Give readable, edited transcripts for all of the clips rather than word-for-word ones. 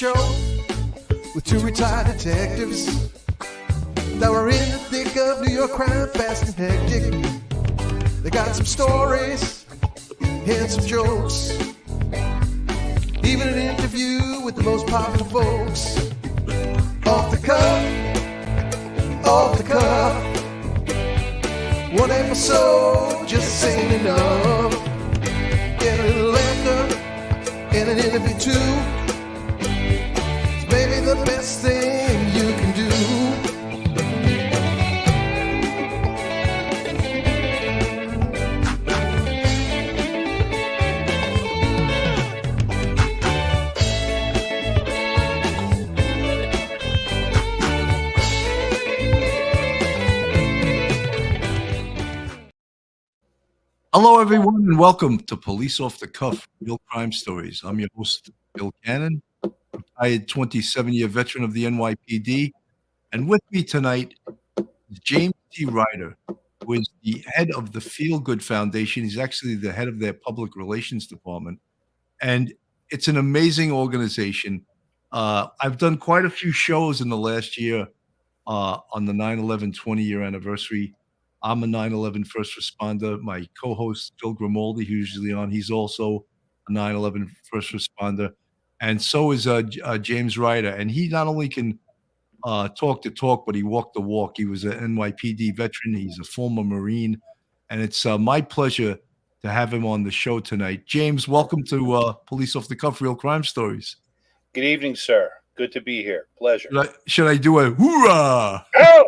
show with two retired detectives that were in the thick of New York crime, fast and hectic. They got some stories and some jokes, even an interview with the most popular folks. Off the cuff, one episode just saying enough. Get a little laughter and an interview too. It's maybe the best thing you can do. Hello, everyone, and welcome to Police Off the Cuff, Real Crime Stories. I'm your host, Bill Cannon, retired 27-year veteran of the NYPD. And with me tonight is James T. Ryder, who is the head of the Feel Good Foundation. He's actually the head of their public relations department. And it's an amazing organization. I've done quite a few shows in the last year on the 9/11 20-year anniversary. I'm a 9/11 first responder. My co-host, Phil Grimaldi, who's usually on, he's also a 9/11 first responder. And so is James Ryder. And he not only can talk the talk, but he walked the walk. He was an NYPD veteran. He's a former Marine. And it's my pleasure to have him on the show tonight. James, welcome to Police Off the Cuff, Real Crime Stories. Good evening, sir. Good to be here. Pleasure. Should I do a hoorah? Oh!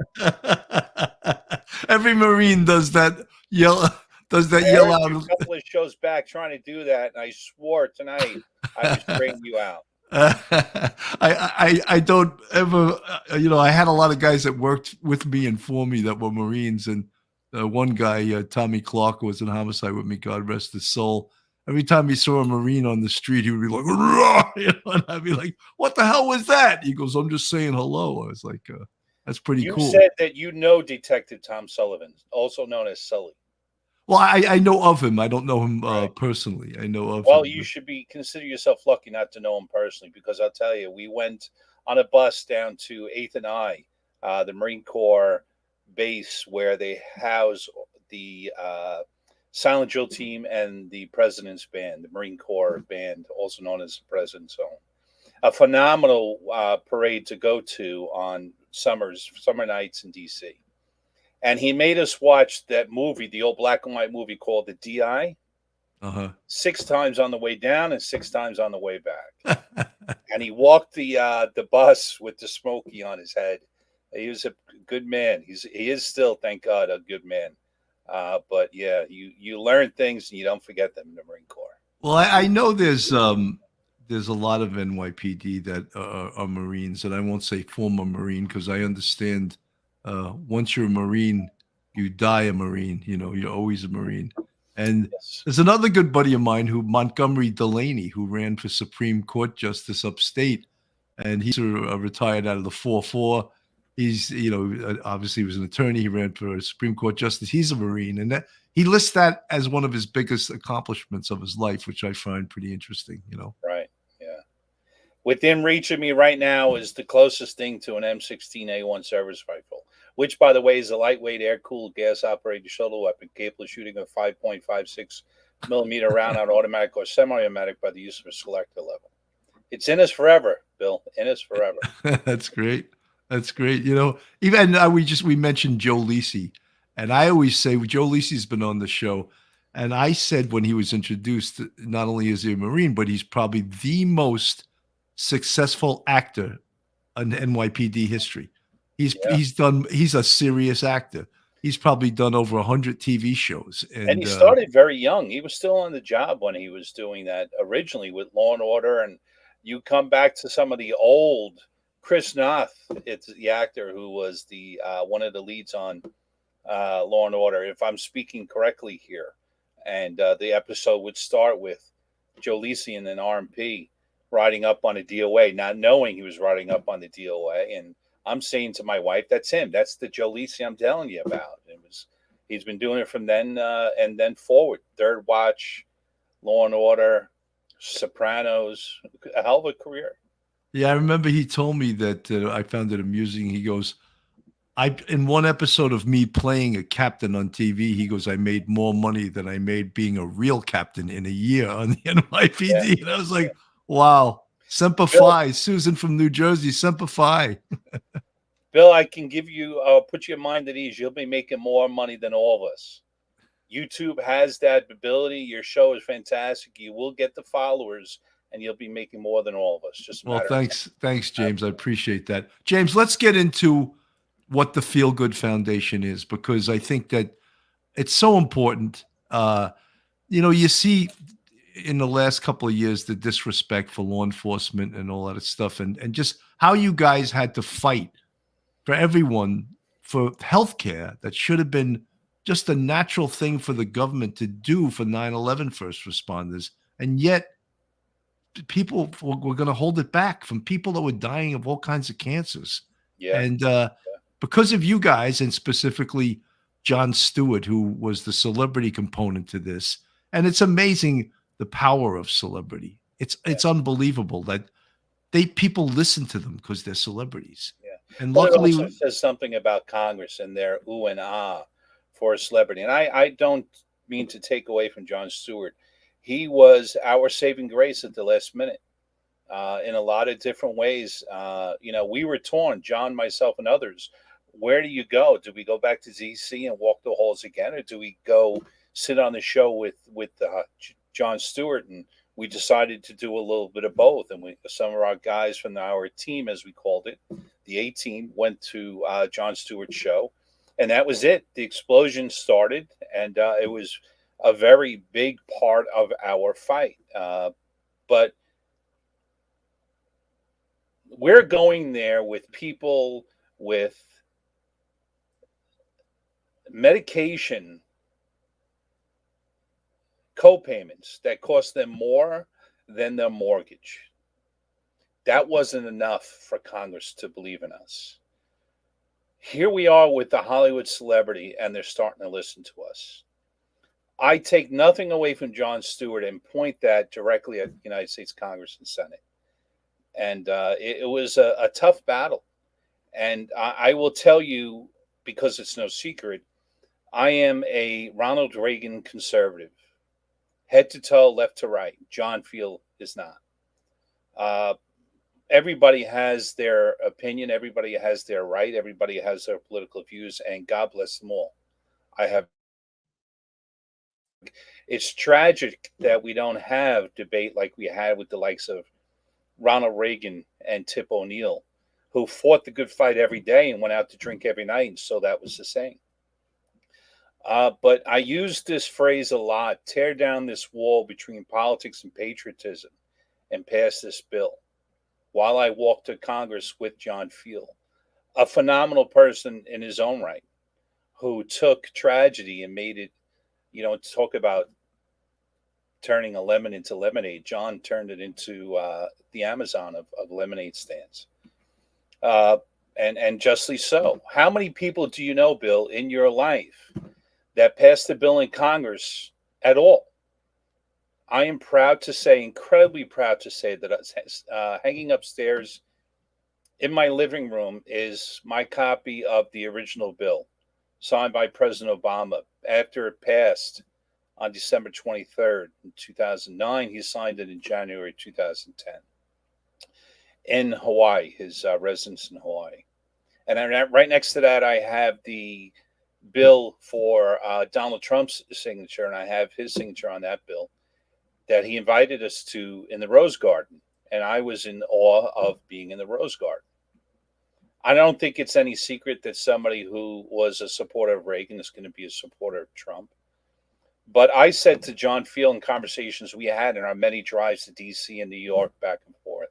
Every Marine does that yell out. A couple of shows back trying to do that, and I swore tonight I was bringing you out. I don't ever, I had a lot of guys that worked with me and for me that were Marines, and one guy, Tommy Clark, was in homicide with me, God rest his soul. Every time he saw a Marine on the street, he would be like, and I'd be like, what the hell was that? He goes, I'm just saying hello. I was like, that's pretty cool. You said that you know Detective Tom Sullivan, also known as Sully. Well, I know of him. I don't know him Right. Personally. I know of him. Well, you should consider yourself lucky not to know him personally, because I'll tell you, we went on a bus down to 8th and I, the Marine Corps base where they house the Silent Drill Team and the President's Band, the Marine Corps Band, also known as the President's Home. A phenomenal parade to go to on summer nights in D.C. And he made us watch that movie, the old black and white movie called The D.I., 6 times on the way down and 6 times on the way back. And he walked the bus with the smoky on his head. He was a good man. He is still, thank God, a good man. But yeah, you learn things and you don't forget them in the Marine Corps. Well, I know there's a lot of NYPD that are Marines, and I won't say former Marine because I understand once you're a Marine, you die a Marine. You're always a Marine. And Yes. There's another good buddy of mine, Montgomery Delaney, who ran for Supreme Court Justice upstate, and he's retired out of the 4-4. He's, obviously was an attorney. He ran for Supreme Court Justice. He's a Marine, and he lists that as one of his biggest accomplishments of his life, which I find pretty interesting. Right. Yeah. Within reach of me right now is the closest thing to an M16A1 service rifle, which, by the way, is a lightweight, air-cooled, gas-operated shuttle weapon capable of shooting a 5.56 millimeter round on automatic or semi-automatic by the use of a selector level. It's in us forever, Bill. In us forever. That's great. That's great. Even we mentioned Joe Lisi, and I always say Joe Lisi's been on the show, and I said when he was introduced, not only is he a Marine, but he's probably the most successful actor in NYPD history. He's a serious actor. He's probably done over 100 TV shows. And he started very young. He was still on the job when he was doing that originally with Law and Order. And you come back to some of the old Chris Noth, it's the actor who was the one of the leads on Law and Order, if I'm speaking correctly here. And the episode would start with Joe Lisi and an RMP riding up on a DOA, not knowing he was riding up on the DOA. And I'm saying to my wife, that's him. That's the Joe Lisi I'm telling you about. He's been doing it from then and then forward. Third Watch, Law and Order, Sopranos, a hell of a career. Yeah, I remember he told me that I found it amusing. He goes, I in one episode of me playing a captain on TV, he goes, I made more money than I made being a real captain in a year on the Yeah, NYPD. And I was like, wow, Semper Bill. Fi, Susan from New Jersey, Semper Fi. Bill, I can give you put your mind at ease. You'll be making more money than all of us. YouTube has that ability. Your show is fantastic. You will get the followers, and you'll be making more than all of us. Just a Well, matter of thanks, time. James. I appreciate that. James, let's get into what the Feel Good Foundation is, because I think that it's so important. You see in the last couple of years the disrespect for law enforcement and all that stuff, and just how you guys had to fight for everyone for healthcare that should have been just a natural thing for the government to do for 9/11 first responders, and yet people were going to hold it back from people that were dying of all kinds of cancers. Yeah, And because of you guys, and specifically John Stewart, who was the celebrity component to this, and it's amazing the power of celebrity. yeah, It's unbelievable that people listen to them because they're celebrities. yeah. And Well, it also luckily, says something about Congress and their ooh and ah for a celebrity. And I don't mean to take away from Jon Stewart. He was our saving grace at the last minute. In a lot of different ways. We were torn, John, myself, and others. Where do you go? Do we go back to DC and walk the halls again, or do we go sit on the show with Jon Stewart? And we decided to do a little bit of both. And some of our guys from our team, as we called it, the A team, went to Jon Stewart's show, and that was it. The explosion started, and it was a very big part of our fight. But we're going there with people with medication co-payments that cost them more than their mortgage. That wasn't enough for Congress to believe in us. Here we are with the Hollywood celebrity, and they're starting to listen to us. I take nothing away from Jon Stewart and point that directly at the United States Congress and Senate. And it was a tough battle. And I will tell you, because it's no secret, I am a Ronald Reagan conservative, head to toe, left to right. John Field is not. Uh, Everybody has their opinion. Everybody has their right. Everybody has their political views, and God bless them all. I have. It's tragic that we don't have debate like we had with the likes of Ronald Reagan and Tip O'Neill, who fought the good fight every day and went out to drink every night, and so that was the same. But I use this phrase a lot: tear down this wall between politics and patriotism, and pass this bill. While I walked to Congress with John Field, a phenomenal person in his own right, who took tragedy and made it, talk about turning a lemon into lemonade. John turned it into the Amazon of lemonade stands, and justly so. How many people do you know, Bill, in your life that passed a bill in Congress at all? I am proud to say, incredibly proud to say, that hanging upstairs in my living room is my copy of the original bill signed by President Obama after it passed on December 23rd, 2009. He signed it in January 2010 in Hawaii, his residence in Hawaii. And right next to that, I have the bill for Donald Trump's signature, and I have his signature on that bill that he invited us to in the Rose Garden. And I was in awe of being in the Rose Garden. I don't think it's any secret that somebody who was a supporter of Reagan is going to be a supporter of Trump. But I said to John Field in conversations we had in our many drives to DC and New York back and forth,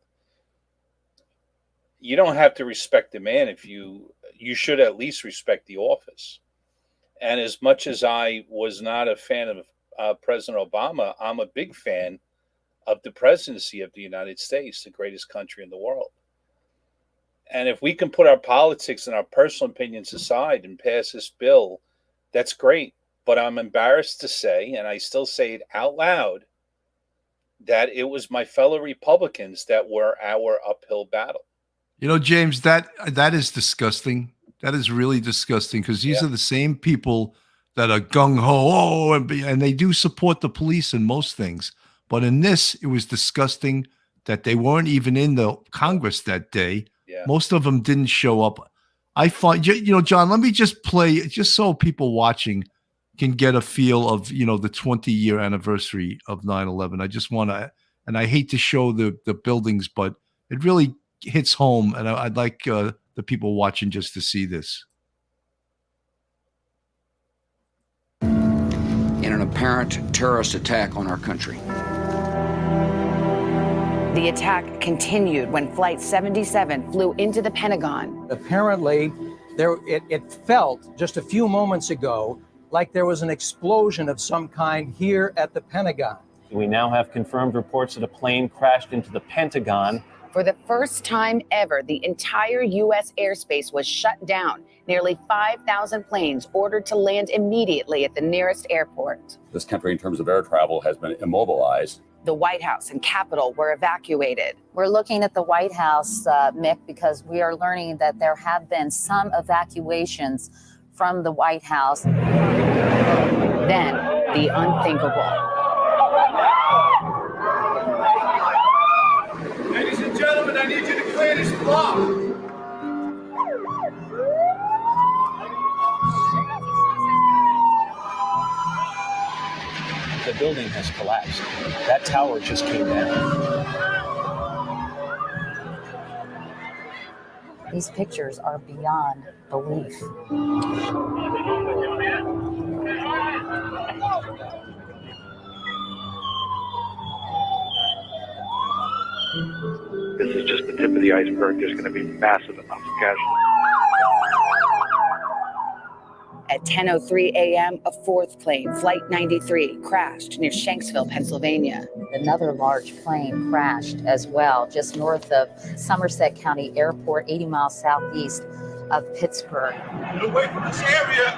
you don't have to respect the man if you should at least respect the office. And as much as I was not a fan of President Obama, I'm a big fan of the presidency of the United States, the greatest country in the world. And if we can put our politics and our personal opinions aside and pass this bill, that's great. But I'm embarrassed to say, and I still say it out loud, that it was my fellow Republicans that were our uphill battle. You know, James, that is disgusting. That is really disgusting because these Yeah. are the same people that are gung ho, and they do support the police in most things. But in this, it was disgusting that they weren't even in the Congress that day. Yeah. Most of them didn't show up. I find, you know, John, let me just play, just so people watching can get a feel of, you know, the 20-year anniversary of 9/11. I just want to, and I hate to show the buildings, but it really hits home, and I'd like the people watching just to see this. In an apparent terrorist attack on our country. The attack continued when Flight 77 flew into the Pentagon. Apparently, it felt just a few moments ago like there was an explosion of some kind here at the Pentagon. We now have confirmed reports that a plane crashed into the Pentagon. For the first time ever, the entire U.S. airspace was shut down. Nearly 5,000 planes ordered to land immediately at the nearest airport. This country, in terms of air travel, has been immobilized. The White House and Capitol were evacuated. We're looking at the White House, Mick, because we are learning that there have been some evacuations from the White House. Then, the unthinkable. Ladies and gentlemen, I need you to clear this block. The building has collapsed. That tower just came down. These pictures are beyond belief. This is just the tip of the iceberg. There's going to be massive amounts of casualties. At 10:03 a.m., a fourth plane, Flight 93, crashed near Shanksville, Pennsylvania. Another large plane crashed as well, just north of Somerset County Airport, 80 miles southeast of Pittsburgh. Get away from this area.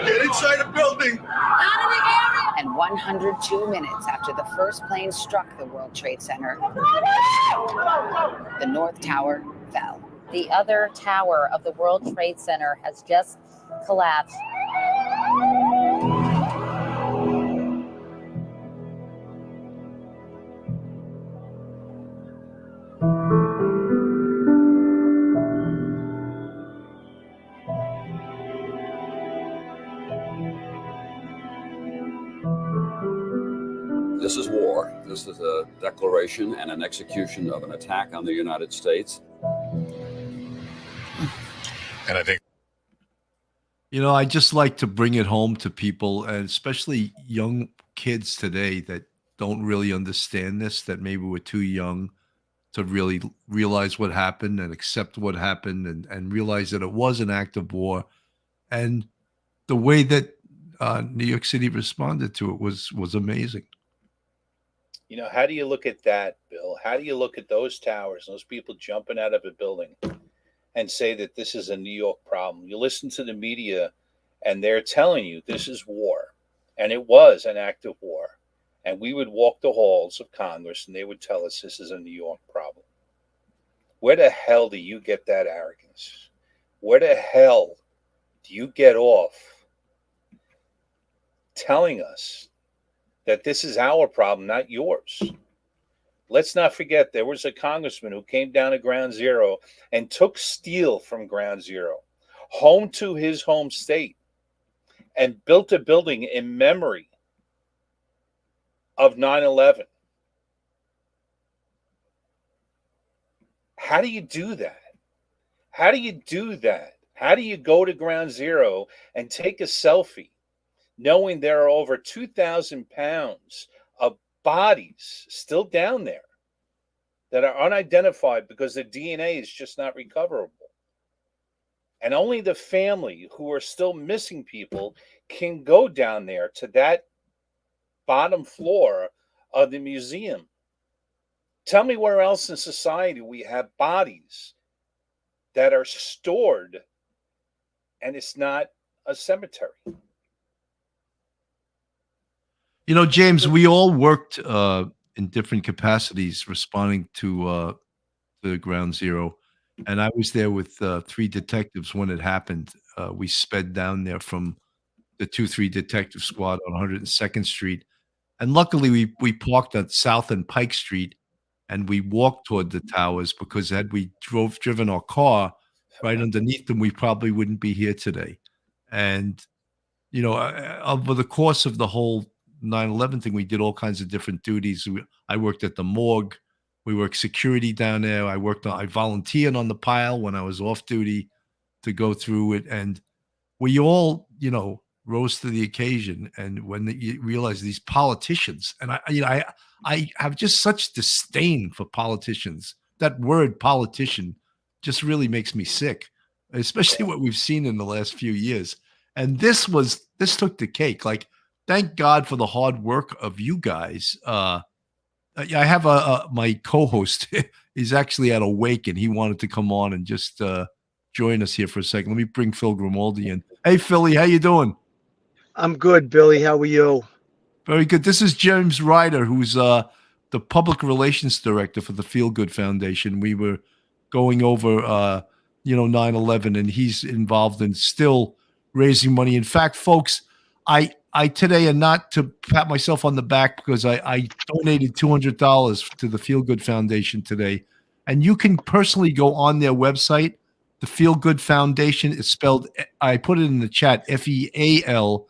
Get inside the building. And 102 minutes after the first plane struck the World Trade Center, the North Tower fell. The other tower of the World Trade Center has just collapsed. This is war. This is a declaration and an execution of an attack on the United States. And I think, You know, I just like to bring it home to people, and especially young kids today that don't really understand this, that maybe we're too young to really realize what happened and accept what happened, and realize that it was an act of war. And the way that New York City responded to it was amazing. You know, how do you look at that, Bill? How do you look at those towers, those people jumping out of a building, and say that this is a New York problem? You listen to the media, and they're telling you this is war, and it was an act of war. And we would walk the halls of Congress, and they would tell us this is a New York problem. Where the hell do you get that arrogance? Where the hell do you get off telling us that this is our problem, not yours? Let's not forget there was a congressman who came down to Ground Zero and took steel from Ground Zero, home to his home state, and built a building in memory of 9/11. How do you do that? How do you do that? How do you go to Ground Zero and take a selfie knowing there are over 2,000 pounds of bodies still down there that are unidentified because the DNA is just not recoverable? And only the family who are still missing people can go down there to that bottom floor of the museum. Tell me where else in society we have bodies that are stored and it's not a cemetery. James, we all worked in different capacities responding to Ground Zero. And I was there with 3 detectives when it happened. We sped down there from the 2-3 detective squad on 102nd Street. And luckily, we parked at South and Pike Street, and we walked toward the towers, because had we driven our car right underneath them, we probably wouldn't be here today. And over the course of the whole 9/11 thing, we did all kinds of different duties. I worked at the morgue. We worked security down there. I volunteered on the pile when I was off duty to go through it. And we all, rose to the occasion. And when you realize these politicians, and I have just such disdain for politicians. That word politician just really makes me sick, especially what we've seen in the last few years. And this took the cake. Like, thank God for the hard work of you guys. I have my co-host. He's actually at a wake, and he wanted to come on and just join us here for a second. Let me bring Phil Grimaldi in. Hey, Philly, how you doing? I'm good, Billy. How are you? Very good. This is James Ryder, who's the public relations director for the Feel Good Foundation. We were going over, 9/11, and he's involved in still raising money. In fact, folks, I today, and not to pat myself on the back, because I donated $200 to the Feel Good Foundation today, and you can personally go on their website. The Feel Good Foundation is spelled, I put it in the chat, FEALGOOD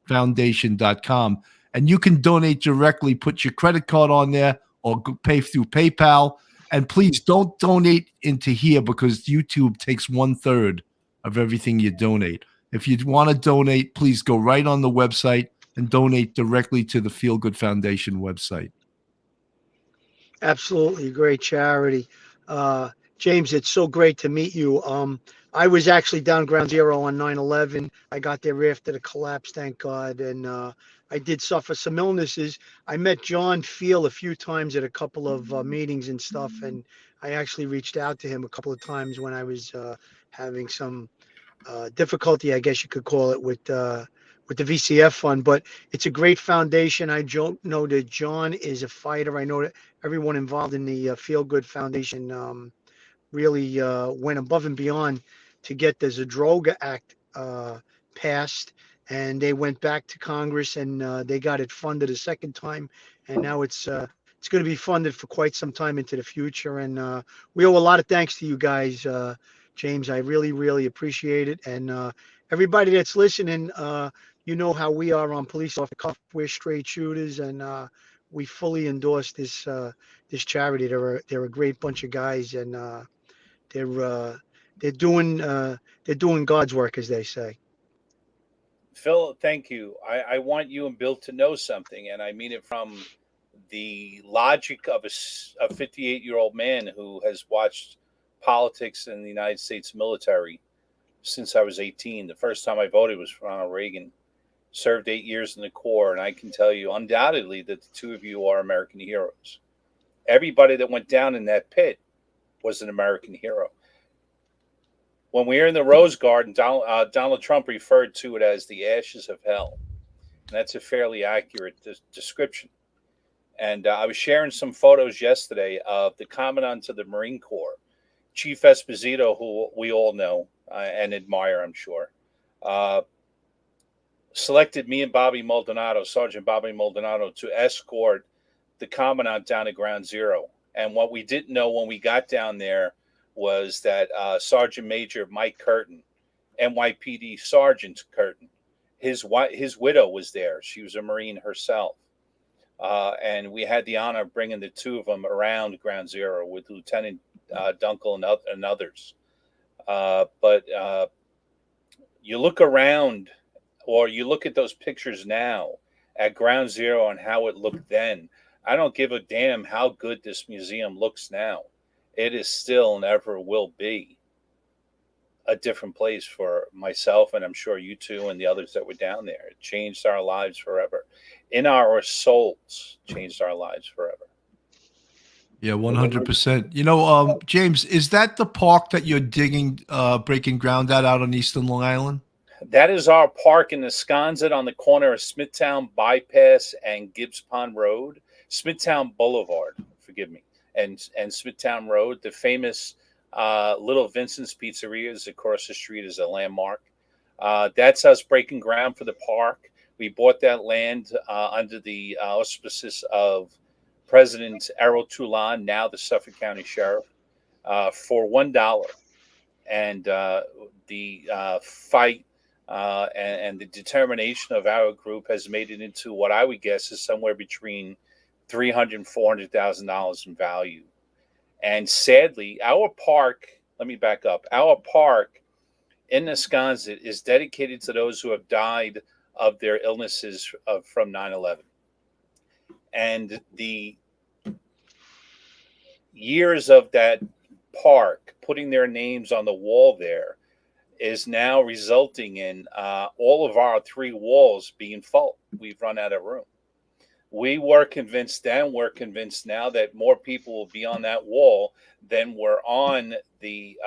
foundation.com, and you can donate directly. Put your credit card on there, or pay through PayPal. And please don't donate into here, because YouTube takes 1/3 of everything you donate. If you want to donate, please go right on the website and donate directly to the Feel Good Foundation website. Absolutely great charity. James, it's so great to meet you. I was actually down Ground Zero on 9/11. I got there after the collapse, thank God. And I did suffer some illnesses. I met John Field a few times at a couple of meetings and stuff. And I actually reached out to him a couple of times when I was having some difficulty, I guess you could call it, with the VCF fund. But it's a great foundation. I know that John is a fighter. I know that everyone involved in the Feel Good Foundation really went above and beyond to get the Zadroga Act passed, and they went back to Congress, and they got it funded a second time, and now it's going to be funded for quite some time into the future. And we owe a lot of thanks to you guys, James. I really, really appreciate it. And everybody that's listening, you know how we are on Police Off the Cuff. We're straight shooters, and we fully endorse this charity. They're a great bunch of guys, and they're doing God's work, as they say. Phil, thank you. I want you and Bill to know something, and I mean it from the logic of a 58-year-old man who has watched politics in the United States military since I was 18. The first time I voted was for Ronald Reagan. Served 8 years in the Corps, and I can tell you undoubtedly that the two of you are American heroes. Everybody that went down in that pit was an American hero. When we were in the Rose Garden, Donald Trump referred to it as the ashes of hell. And that's a fairly accurate description. And I was sharing some photos yesterday of the Commandant of the Marine Corps, Chief Esposito, who we all know and admire, I'm sure, selected me and Bobby Maldonado, Sergeant Bobby Maldonado, to escort the Commandant down to Ground Zero. And what we didn't know when we got down there was that Sergeant Major Mike Curtin, NYPD Sergeant Curtin, his widow was there. She was a Marine herself. And we had the honor of bringing the two of them around Ground Zero with Lieutenant Dunkel and others. But you look around, or you look at those pictures now at Ground Zero and how it looked then. I don't give a damn how good this museum looks now. It is still and ever will be a different place for myself, and I'm sure you two and the others that were down there. It changed our lives forever. In our souls, changed our lives forever. Yeah, 100%. James, is that the park that you're digging, breaking ground out on Eastern Long Island? That is our park in Wisconsin on the corner of Smithtown Bypass and Gibbs Pond Road, Smithtown Boulevard, forgive me, and Smithtown Road. The famous Little Vincent's Pizzeria is across the street as a landmark. That's us breaking ground for the park. We bought that land under the auspices of President Errol Toulon, now the Suffolk County Sheriff, for $1. And the fight and the determination of our group has made it into what I would guess is somewhere between $300,000 and $400,000 in value. And sadly, our park, let me back up, our park in Wisconsin is dedicated to those who have died of their illnesses from 9/11. And the years of that park, putting their names on the wall there, is now resulting in all of our 3 walls being full. We've run out of room. We were convinced then, we're convinced now that more people will be on that wall than were on the,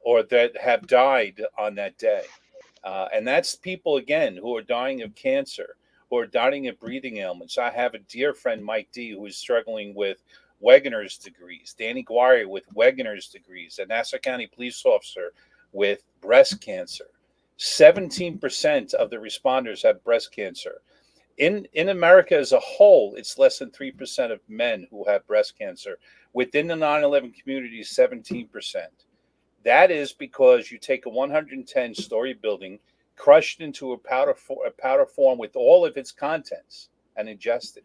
or that have died on that day. And that's people, again, who are dying of cancer, who are dying of breathing ailments. I have a dear friend, Mike D., who is struggling with Wegener's degrees, Danny Guari with Wegener's degrees, a Nassau County police officer with breast cancer. 17% of the responders have breast cancer. In America as a whole, it's less than 3% of men who have breast cancer. Within the 9/11 community, 17%. That is because you take a 110-story building, crushed into a powder form with all of its contents, and ingest it.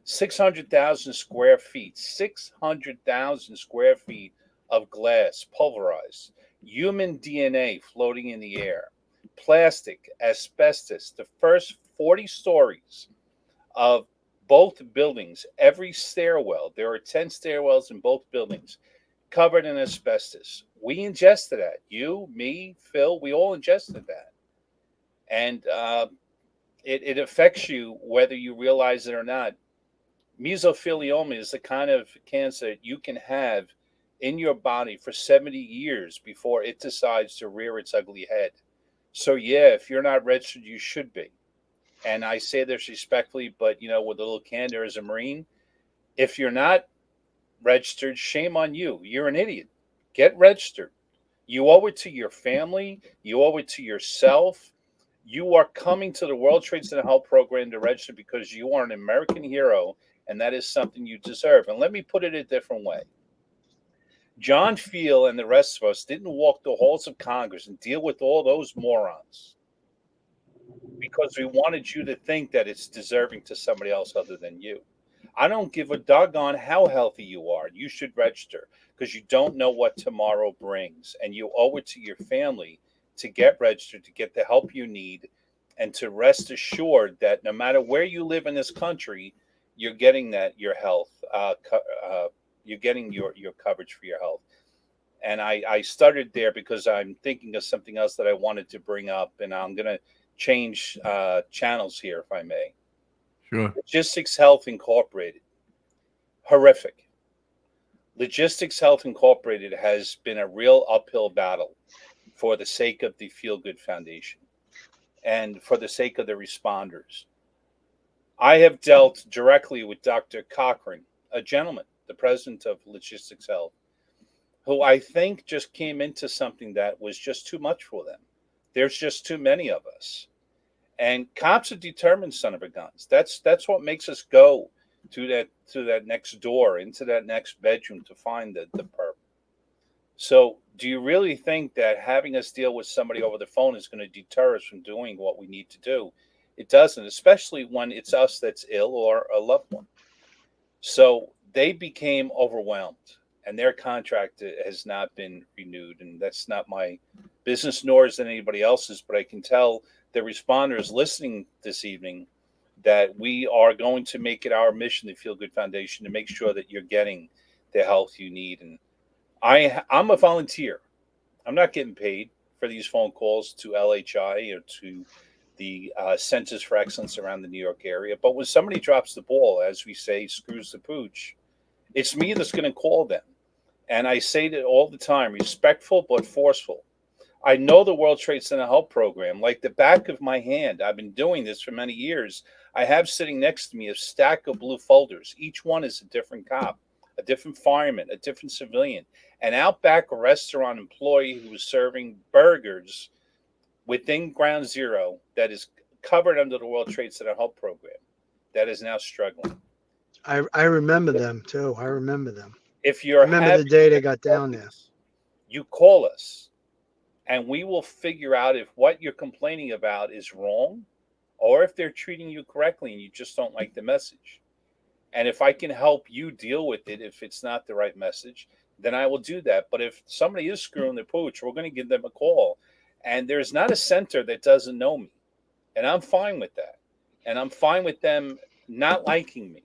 600,000 square feet, 600,000 square feet of glass pulverized, human DNA floating in the air, plastic, asbestos, the first 40 stories of both buildings, every stairwell, there are 10 stairwells in both buildings, covered in asbestos. We ingested that. You, me, Phil, we all ingested that. And it affects you whether you realize it or not. Mesothelioma is the kind of cancer you can have in your body for 70 years before it decides to rear its ugly head. So, yeah, if you're not registered, you should be. And I say this respectfully, but, with a little candor as a Marine, if you're not registered, shame on you. You're an idiot. Get registered. You owe it to your family. You owe it to yourself. You are coming to the World Trade Center Health Program to register because you are an American hero, and that is something you deserve. And let me put it a different way. John Field and the rest of us didn't walk the halls of Congress and deal with all those morons because we wanted you to think that it's deserving to somebody else other than you. I don't give a doggone how healthy you are. You should register because you don't know what tomorrow brings. And you owe it to your family to get registered, to get the help you need, and to rest assured that no matter where you live in this country, you're getting that, your health, you're getting your coverage for your health. And I started there because I'm thinking of something else that I wanted to bring up, and I'm going to change channels here, if I may. Sure. Logistics Health Incorporated. Horrific. Logistics Health Incorporated has been a real uphill battle for the sake of the Feel Good Foundation and for the sake of the responders. I have dealt directly with Dr. Cochran, a gentleman, the president of Logistics Health, who I think just came into something that was just too much for them. There's just too many of us. And cops are determined son of a guns. That's what makes us go to that next door, into that next bedroom to find the perp. So do you really think that having us deal with somebody over the phone is going to deter us from doing what we need to do? It doesn't, especially when it's us that's ill or a loved one. So they became overwhelmed, and their contract has not been renewed. And that's not my business, nor is it anybody else's. But I can tell the responders listening this evening that we are going to make it our mission, the Feel Good Foundation, to make sure that you're getting the health you need. And I'm a volunteer. I'm not getting paid for these phone calls to LHI or to the Centers for Excellence around the New York area. But when somebody drops the ball, as we say, screws the pooch, it's me that's going to call them. And I say that all the time, respectful but forceful. I know the World Trade Center Help Program like the back of my hand. I've been doing this for many years. I have sitting next to me a stack of blue folders. Each one is a different cop, a different fireman, a different civilian, an Outback restaurant employee who was serving burgers within Ground Zero that is covered under the World Trade Center Help Program that is now struggling. I remember them too. I remember them. If you're remember the day they got down there. You call us and we will figure out if what you're complaining about is wrong or if they're treating you correctly and you just don't like the message. And if I can help you deal with it, if it's not the right message, then I will do that. But if somebody is screwing the pooch, we're going to give them a call. And there's not a center that doesn't know me. And I'm fine with that. And I'm fine with them not liking me.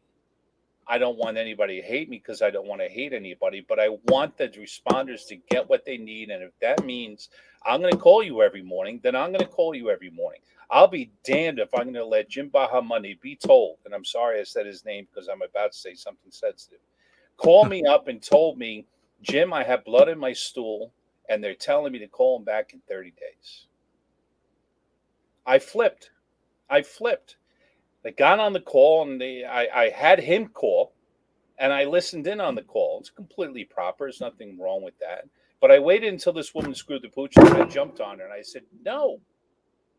I don't want anybody to hate me because I don't want to hate anybody, but I want the responders to get what they need. And if that means I'm going to call you every morning, then I'm going to call you every morning. I'll be damned if I'm going to let Jim Bahamani be told, and I'm sorry I said his name because I'm about to say something sensitive, call me up and told me, Jim, I have blood in my stool, and they're telling me to call him back in 30 days. I flipped. They got on the call, and I had him call, and I listened in on the call. It's completely proper. There's nothing wrong with that. But I waited until this woman screwed the pooch, and I jumped on her, and I said, no,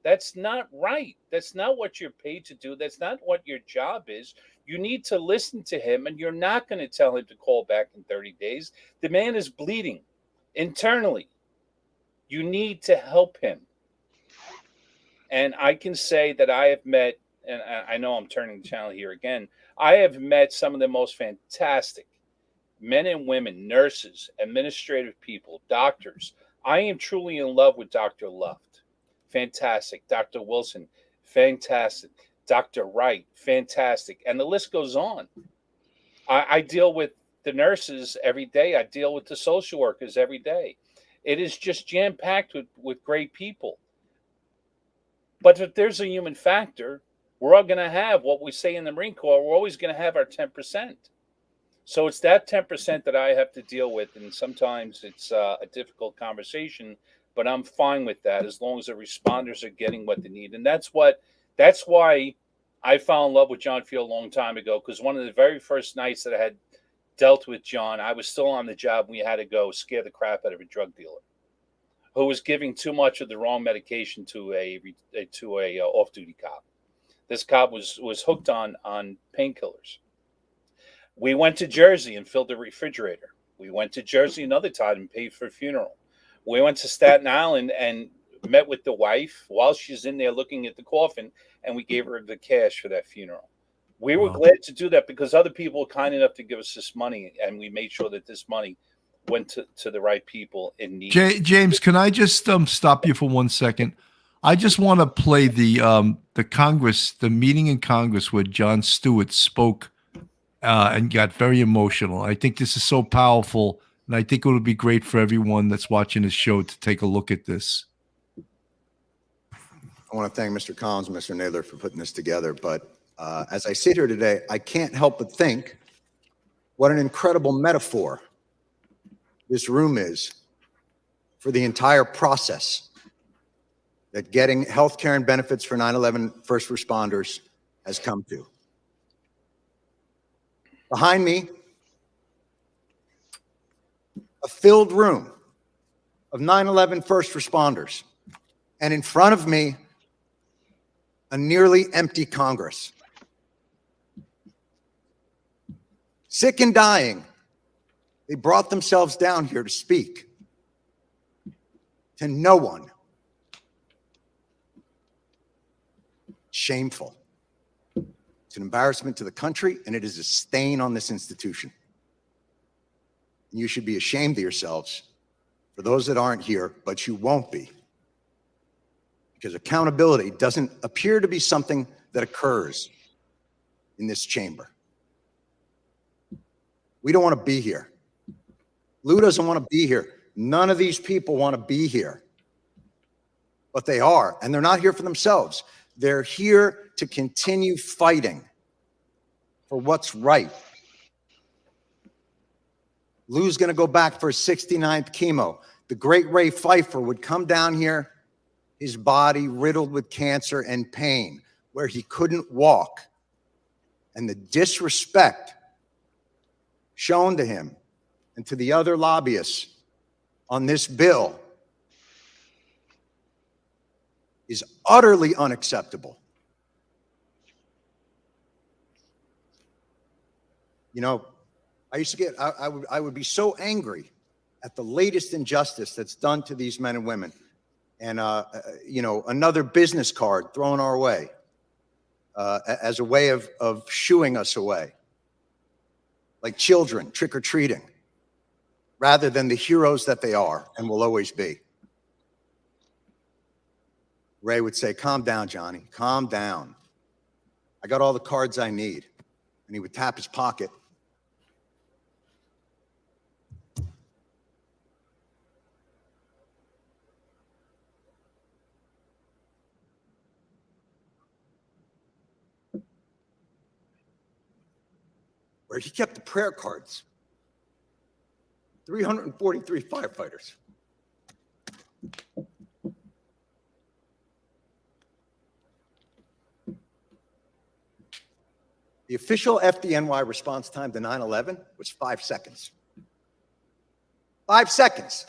that's not right. That's not what you're paid to do. That's not what your job is. You need to listen to him, and you're not going to tell him to call back in 30 days. The man is bleeding internally. You need to help him. And I can say that I have met, and I know I'm turning the channel here again, I have met some of the most fantastic men and women, nurses, administrative people, doctors. I am truly in love with Dr. Luft. Fantastic. Dr. Wilson, fantastic. Dr. Wright, fantastic. And the list goes on. I deal with the nurses every day. I deal with the social workers every day. It is just jam-packed with great people. But if there's a human factor, we're all going to have what we say in the Marine Corps. We're always going to have our 10%. So it's that 10% that I have to deal with. And sometimes it's a difficult conversation, but I'm fine with that as long as the responders are getting what they need. And that's why I fell in love with John Field a long time ago, because one of the very first nights that I had dealt with John, I was still on the job. We had to go scare the crap out of a drug dealer who was giving too much of the wrong medication to a off-duty cop. This cop was hooked on painkillers. We went to Jersey and filled the refrigerator. We went to Jersey another time and paid for a funeral. We went to Staten Island and met with the wife while she's in there looking at the coffin, and we gave her the cash for that funeral. We were glad to do that because other people were kind enough to give us this money, and we made sure that this money went to the right people in need. James, can I just stop you for 1 second? I just want to play the Congress, the meeting in Congress where Jon Stewart spoke and got very emotional. I think this is so powerful, and I think it would be great for everyone that's watching this show to take a look at this. I want to thank Mr. Collins and Mr. Naylor for putting this together. But as I sit here today, I can't help but think what an incredible metaphor this room is for the entire process that getting health care and benefits for 9/11 first responders has come to. Behind me, a filled room of 9/11 first responders. And in front of me, a nearly empty Congress. Sick and dying, they brought themselves down here to speak to no one. Shameful. It's an embarrassment to the country, and it is a stain on this institution. You should be ashamed of yourselves for those that aren't here, but you won't be. Because accountability doesn't appear to be something that occurs in this chamber. We don't want to be here. Lou doesn't want to be here. None of these people want to be here. But they are, and they're not here for themselves. They're here to continue fighting for what's right. Lou's going to go back for his 69th chemo. the great Ray Pfeiffer would come down here, his body riddled with cancer and pain, where he couldn't walk. And the disrespect shown to him and to the other lobbyists on this bill is utterly unacceptable. You know, I used to get, I would be so angry at the latest injustice that's done to these men and women. And, you know, another business card thrown our way as a way of shooing us away, like children trick-or-treating, rather than the heroes that they are and will always be. Ray would say, calm down, Johnny, calm down. I got all the cards I need. And he would tap his pocket. Where he kept the prayer cards. 343 firefighters. The official FDNY response time to 9/11 was 5 seconds. 5 seconds.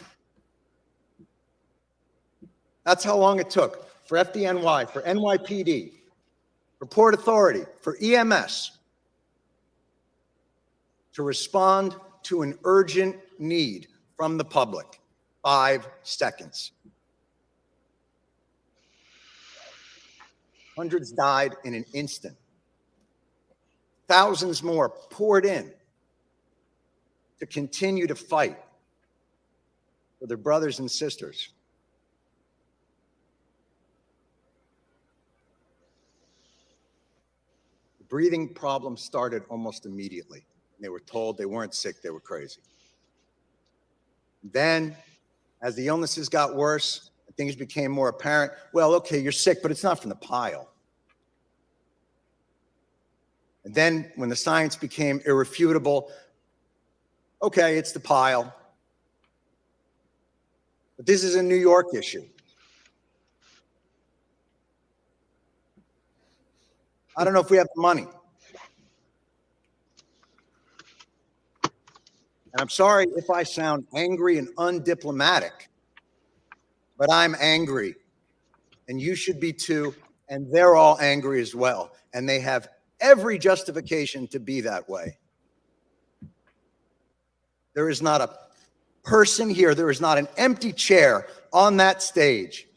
That's how long it took for FDNY, for NYPD, for Port Authority, for EMS to respond to an urgent need from the public. 5 seconds. Hundreds died in an instant. Thousands more poured in to continue to fight for their brothers and sisters. The breathing problem started almost immediately. They were told they weren't sick, they were crazy. Then, as the illnesses got worse, and things became more apparent, well, okay, you're sick, but it's not from the pile. And then when the science became irrefutable, okay, it's the pile. But this is a New York issue. I don't know if we have the money. And I'm sorry if I sound angry and undiplomatic, but I'm angry. And you should be too. And they're all angry as well. And they have every justification to be that way. There is not a person here, there is not an empty chair on that stage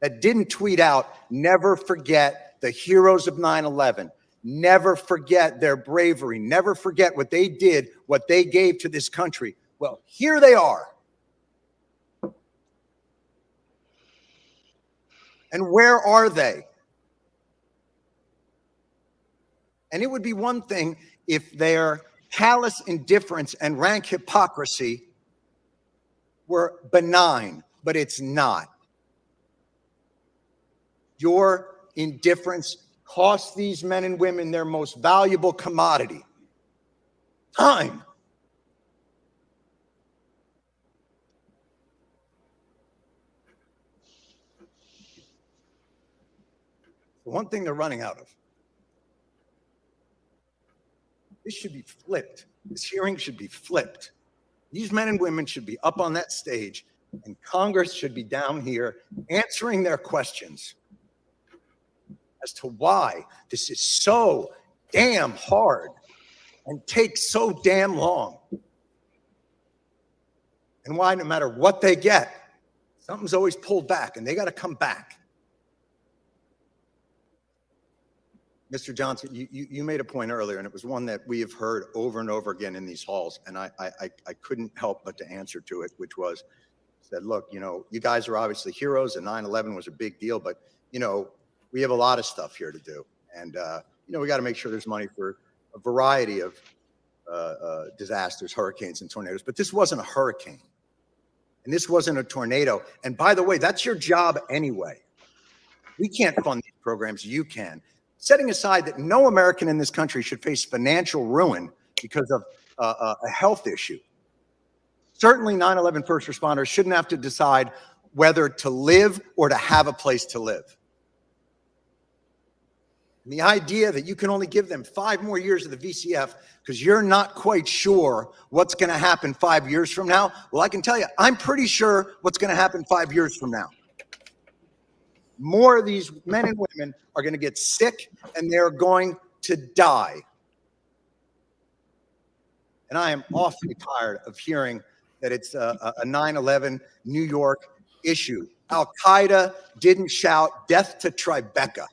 that didn't tweet out, never forget the heroes of 9/11. Never forget their bravery. Never forget what they did, what they gave to this country. Well, here they are. And where are they? And it would be one thing if their callous indifference and rank hypocrisy were benign, but it's not. Your indifference cost these men and women their most valuable commodity, time. The one thing they're running out of. This should be flipped. This hearing should be flipped. These men and women should be up on that stage, and Congress should be down here answering their questions as to why this is so damn hard and takes so damn long. And why, no matter what they get, something's always pulled back and they got to come back. Mr. Johnson, you made a point earlier, and it was one that we have heard over and over again in these halls, and I couldn't help but to answer to it, which was, said, look, you know, you guys are obviously heroes, and 9/11 was a big deal, but, you know, we have a lot of stuff here to do. And, you know, we got to make sure there's money for a variety of disasters, hurricanes and tornadoes. But this wasn't a hurricane. And this wasn't a tornado. And by the way, that's your job anyway. We can't fund these programs. You can. Setting aside that no American in this country should face financial ruin because of a health issue. Certainly 9/11 first responders shouldn't have to decide whether to live or to have a place to live. And the idea that you can only give them 5 more years of the VCF because you're not quite sure what's going to happen 5 years from now. Well, I can tell you, I'm pretty sure what's going to happen 5 years from now. More of these men and women are going to get sick and they're going to die. And I am awfully tired of hearing that it's a 9/11 New York issue. Al-Qaeda didn't shout death to Tribeca.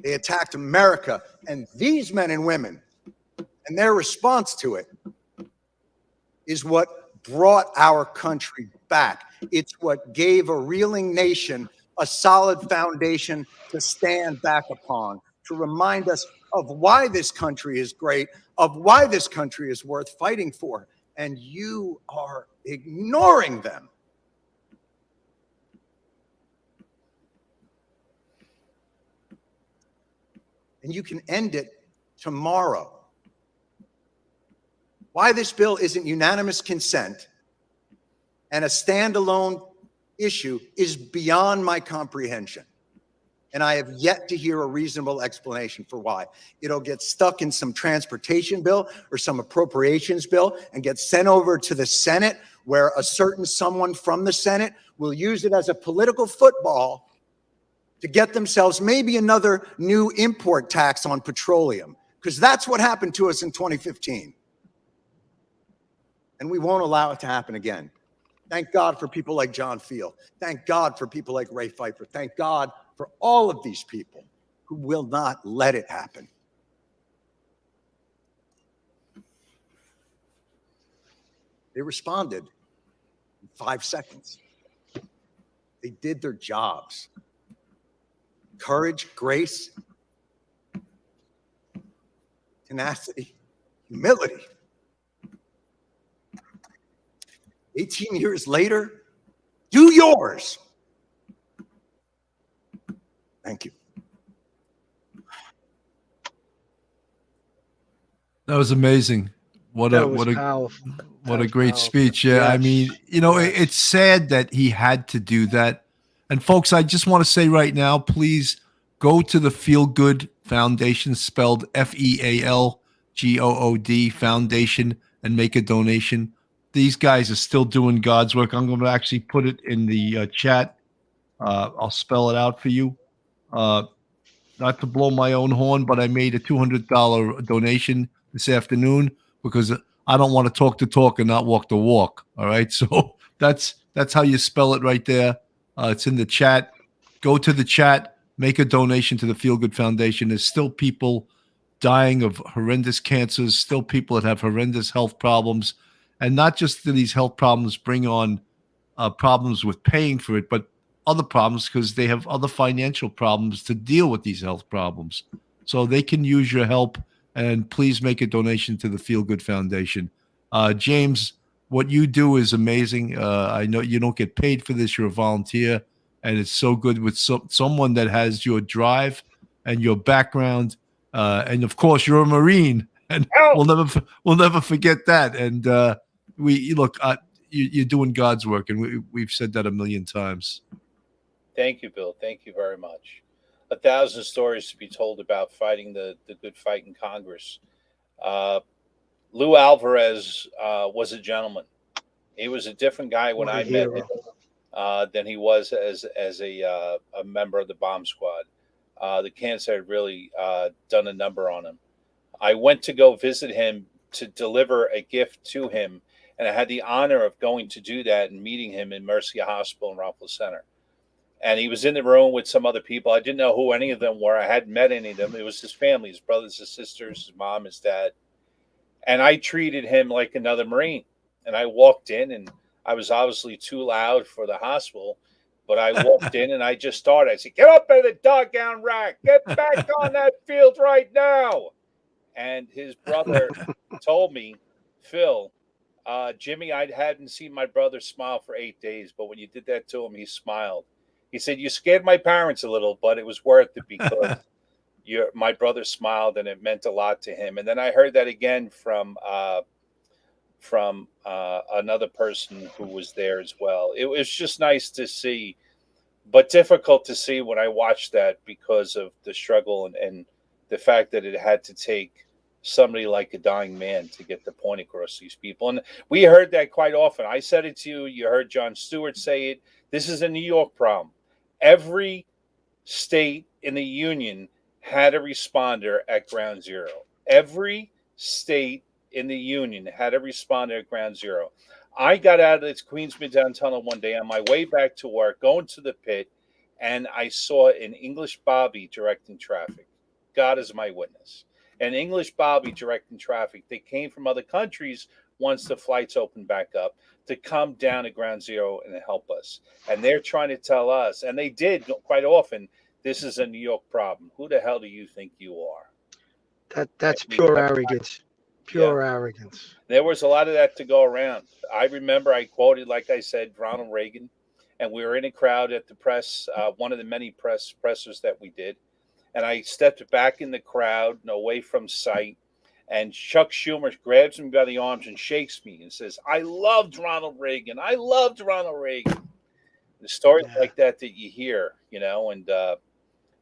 They attacked America, and these men and women and their response to it is what brought our country back. It's what gave a reeling nation a solid foundation to stand back upon, to remind us of why this country is great, of why this country is worth fighting for. And you are ignoring them. And you can end it tomorrow. Why this bill isn't unanimous consent and a standalone issue is beyond my comprehension. And I have yet to hear a reasonable explanation for why. It'll get stuck in some transportation bill or some appropriations bill and get sent over to the Senate, where a certain someone from the Senate will use it as a political football to get themselves maybe another new import tax on petroleum, because that's what happened to us in 2015. And we won't allow it to happen again. Thank God for people like John Field. Thank God for people like Ray Pfeiffer. Thank God for all of these people who will not let it happen. They responded in 5 seconds. They did their jobs. Courage, grace, tenacity, humility. 18 years later, do yours. Thank you. That was amazing. What a great speech. Yeah, yes. I mean, you know, it's sad that he had to do that. And folks, I just want to say right now, please go to the Feel Good Foundation, spelled FEALGOOD Foundation, and make a donation. These guys are still doing God's work. I'm going to actually put it in the chat. I'll spell it out for you. Not to blow my own horn, but I made a $200 donation this afternoon because I don't want to talk the talk and not walk the walk. All right. So that's how you spell it right there. It's in the chat. Go to the chat, make a donation to the Feel Good Foundation. There's still people dying of horrendous cancers, still people that have horrendous health problems. And not just do these health problems bring on problems with paying for it, but other problems because they have other financial problems to deal with these health problems. So they can use your help, and please make a donation to the Feel Good Foundation. James, what you do is amazing. I know you don't get paid for this. You're a volunteer, and it's so good with someone that has your drive and your background. And of course, you're a Marine, and we'll never forget that. And you're doing God's work, and we've said that a million times. Thank you, Bill. Thank you very much. 1,000 stories to be told about fighting the good fight in Congress. Lou Alvarez was a gentleman. He was a different guy when I met him than he was as a member of the bomb squad. The cancer had really done a number on him. I went to go visit him to deliver a gift to him, and I had the honor of going to do that and meeting him in Mercia Hospital in Rockville Center. And he was in the room with some other people. I didn't know who any of them were. I hadn't met any of them. It was his family, his brothers, his sisters, his mom, his dad. And I treated him like another Marine. And I walked in, and I was obviously too loud for the hospital. But I walked in, and I just started. I said, "Get up out of the doggone rack. Get back on that field right now." And his brother told me, "Phil, Jimmy, I hadn't seen my brother smile for 8 days. But when you did that to him, he smiled." He said, "You scared my parents a little, but it was worth it because my brother smiled and it meant a lot to him." And then I heard that again from from another person who was there as well. It was just nice to see, but difficult to see when I watched that because of the struggle and the fact that it had to take somebody like a dying man to get the point across these people. And we heard that quite often. I said it to you. You heard Jon Stewart say it. This is a New York problem. Every state in the union had a responder at ground zero. Every state in the union had a responder at ground zero. I got out of the Queens Midtown Tunnel one day on my way back to work, going to the pit, and I saw an English Bobby directing traffic. God is my witness. An English Bobby directing traffic. They came from other countries once the flights opened back up to come down to ground zero and help us. And they're trying to tell us, and they did quite often, this is a New York problem. Who the hell do you think you are? That's pure arrogance. Pure arrogance. There was a lot of that to go around. I remember I quoted, like I said, Ronald Reagan, and we were in a crowd at the press, one of the many pressers that we did. And I stepped back in the crowd and away from sight. And Chuck Schumer grabs me by the arms and shakes me and says, I loved Ronald Reagan. I loved Ronald Reagan. The stories like that you hear, and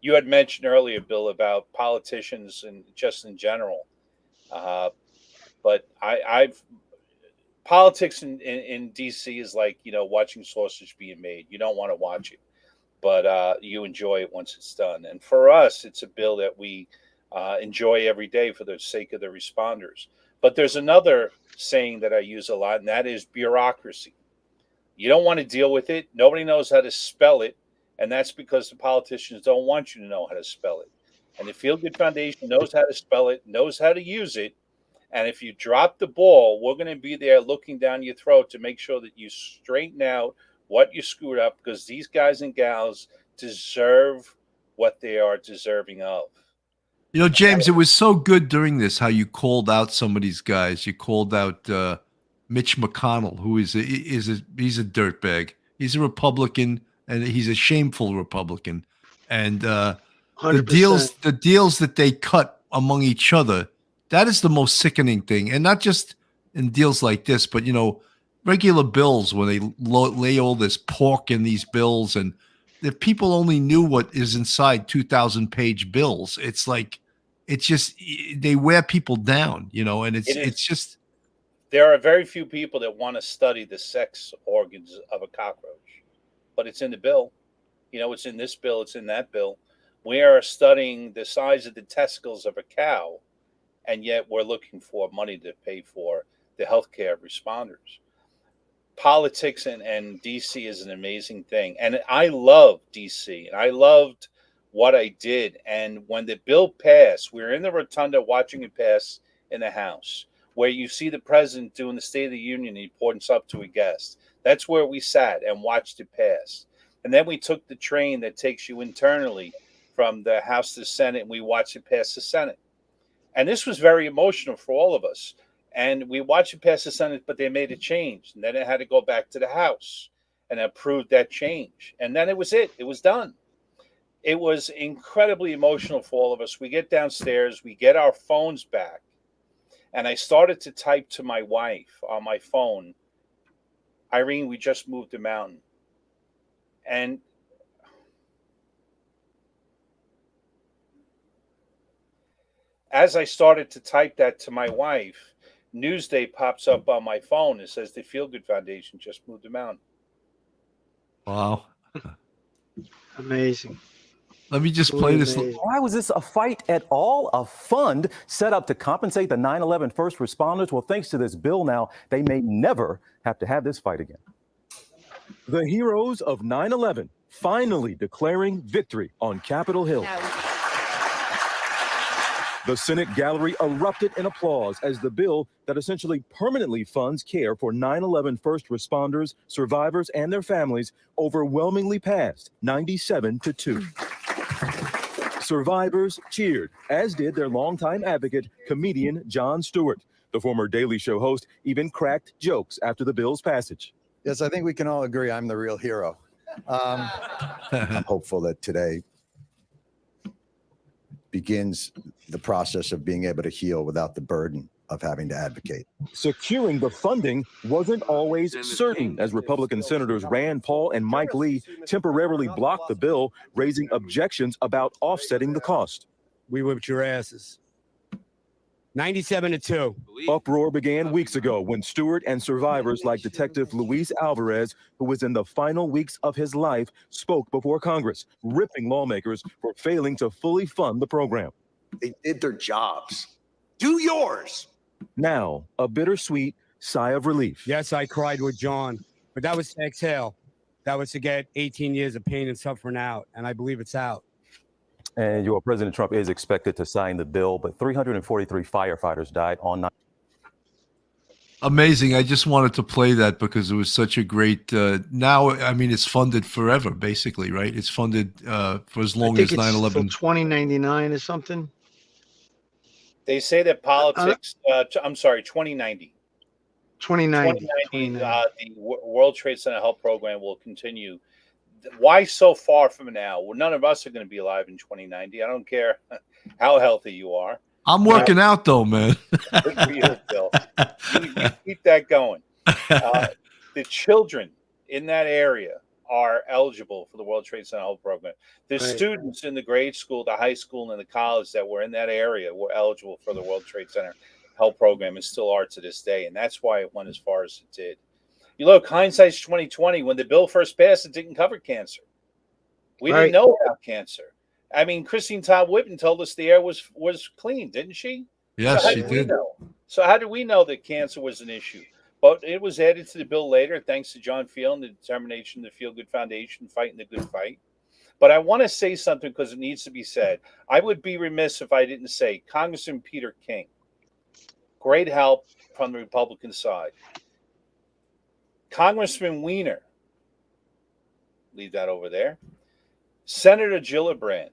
you had mentioned earlier, Bill, about politicians and just in general. But I've politics in DC is like, watching sausage being made. You don't want to watch it, but you enjoy it once it's done. And for us, it's a bill that we enjoy every day for the sake of the responders. But there's another saying that I use a lot, and that is bureaucracy. You don't want to deal with it. Nobody knows how to spell it. And that's because the politicians don't want you to know how to spell it. And the Feel Good Foundation knows how to spell it, knows how to use it. And if you drop the ball, we're going to be there looking down your throat to make sure that you straighten out what you screwed up, because these guys and gals deserve what they are deserving of. James, it was so good during this how you called out some of these guys. You called out Mitch McConnell, who he's a dirtbag. He's a Republican, and he's a shameful Republican. And the deals that they cut among each other, that is the most sickening thing. And not just in deals like this, but regular bills when they lay all this pork in these bills, and if people only knew what is inside 2,000-page bills, it's like they wear people down, and it's just. There are very few people that want to study the sex organs of a cockroach, but it's in the bill. It's in this bill. It's in that bill. We are studying the size of the testicles of a cow, and yet we're looking for money to pay for the healthcare responders. Politics and DC is an amazing thing. And I love DC, and I loved what I did. And when the bill passed, we were in the rotunda watching it pass in the House, where you see the president doing the State of the Union, and he points up to a guest. That's where we sat and watched it pass. And then we took the train that takes you internally from the House to the Senate, and we watched it pass the Senate. And this was very emotional for all of us. And we watched it pass the Senate, but they made a change. And then it had to go back to the House and approve that change. And then it was it. It was done. It was incredibly emotional for all of us. We get downstairs, we get our phones back. And I started to type to my wife on my phone, Irene, we just moved a mountain. And as I started to type that to my wife, Newsday pops up on my phone and says the Feel Good Foundation just moved a mountain. Wow. Amazing. Let me just play this. Why was this a fight at all? A fund set up to compensate the 9/11 first responders? Well, thanks to this bill now, they may never have to have this fight again. The heroes of 9/11 finally declaring victory on Capitol Hill. The Senate gallery erupted in applause as the bill that essentially permanently funds care for 9/11 first responders, survivors, and their families overwhelmingly passed 97-2. Survivors cheered, as did their longtime advocate, comedian Jon Stewart. The former Daily Show host even cracked jokes after the bill's passage. Yes, I think we can all agree I'm the real hero. I'm hopeful that today begins the process of being able to heal without the burden of having to advocate. Securing the funding wasn't always certain, as Republican Senators Rand Paul and Mike Lee temporarily blocked the bill, raising objections about offsetting the cost. We whipped your asses. 97-2. Uproar began weeks ago when Stewart and survivors like Detective Luis Alvarez, who was in the final weeks of his life, spoke before Congress, ripping lawmakers for failing to fully fund the program. They did their jobs. Do yours. Now, a bittersweet sigh of relief. Yes, I cried with John, but that was to exhale. That was to get 18 years of pain and suffering out, and I believe it's out. And your President Trump is expected to sign the bill, but 343 firefighters died on 9. Amazing. I just wanted to play that because it was such a great, now, I mean, it's funded forever, basically, right? It's funded for as long as 9/11. 2099 or something. They say that politics, I'm sorry, 2090. 2090. The World Trade Center Help Program will continue. Why so far from now? Well, none of us are going to be alive in 2090. I don't care how healthy you are. I'm working out, though, man. Good for you, Bill. You keep that going. The children in that area are eligible for the World Trade Center Help Program. The students in the grade school, the high school, and the college that were in that area were eligible for the World Trade Center Help Program and still are to this day. And that's why it went as far as it did. You look, hindsight's 2020. When the bill first passed, it didn't cover cancer. We didn't know about cancer. I mean, Christine Todd Whitman told us the air was clean, didn't she? Yes, so she did. So how did we know that cancer was an issue? But it was added to the bill later, thanks to John Field and the determination of the Feel Good Foundation fighting the good fight. But I want to say something because it needs to be said. I would be remiss if I didn't say Congressman Peter King. Great help from the Republican side. Congressman Weiner, leave that over there. Senator Gillibrand,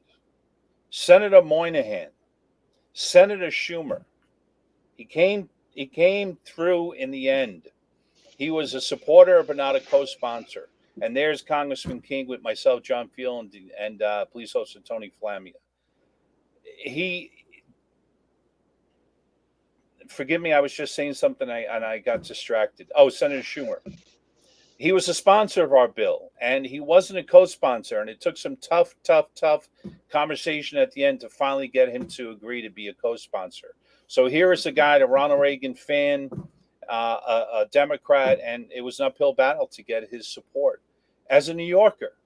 Senator Moynihan, Senator Schumer. He came through in the end. He was a supporter but not a co-sponsor. And there's Congressman King with myself, John Field, and police officer Tony Flamia. Forgive me, I was just saying something and I got distracted. Oh, Senator Schumer. He was a sponsor of our bill, and he wasn't a co-sponsor, and it took some tough conversation at the end to finally get him to agree to be a co-sponsor. So here is a guy, a Ronald Reagan fan, a Democrat, and it was an uphill battle to get his support. As a New Yorker,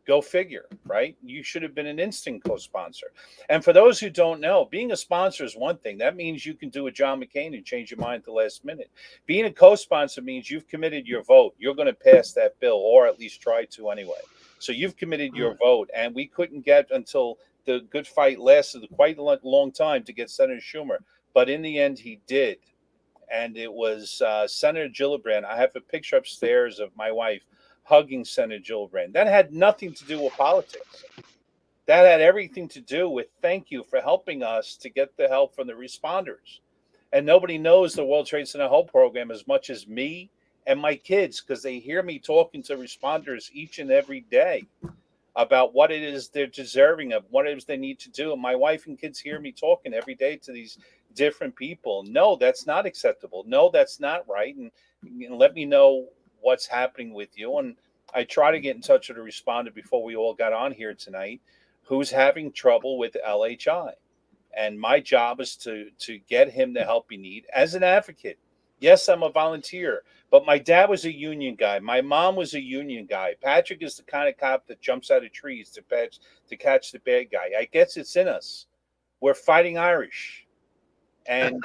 go figure, right? You should have been an instant co-sponsor. And for those who don't know, being a sponsor is one thing. That means you can do a John McCain and change your mind at the last minute. Being a co-sponsor means you've committed your vote. You're going to pass that bill, or at least try to anyway. So you've committed your vote, and we couldn't get until the good fight lasted quite a long time to get Senator Schumer. But in the end, he did. And it was Senator Gillibrand. I have a picture upstairs of my wife hugging Senator Gillibrand. That had nothing to do with politics. That had everything to do with thank you for helping us to get the help from the responders. And nobody knows the World Trade Center Help Program as much as me and my kids, because they hear me talking to responders each and every day about what it is they're deserving of, what it is they need to do. And my wife and kids hear me talking every day to these different people. No, that's not acceptable. No, that's not right. And let me know what's happening with you. And I try to get in touch with a respondent before we all got on here tonight who's having trouble with LHI. And my job is to get him the help he needs as an advocate. Yes, I'm a volunteer, but my dad was a union guy. My mom was a union guy. Patrick is the kind of cop that jumps out of trees to catch the bad guy. I guess it's in us. We're fighting Irish. And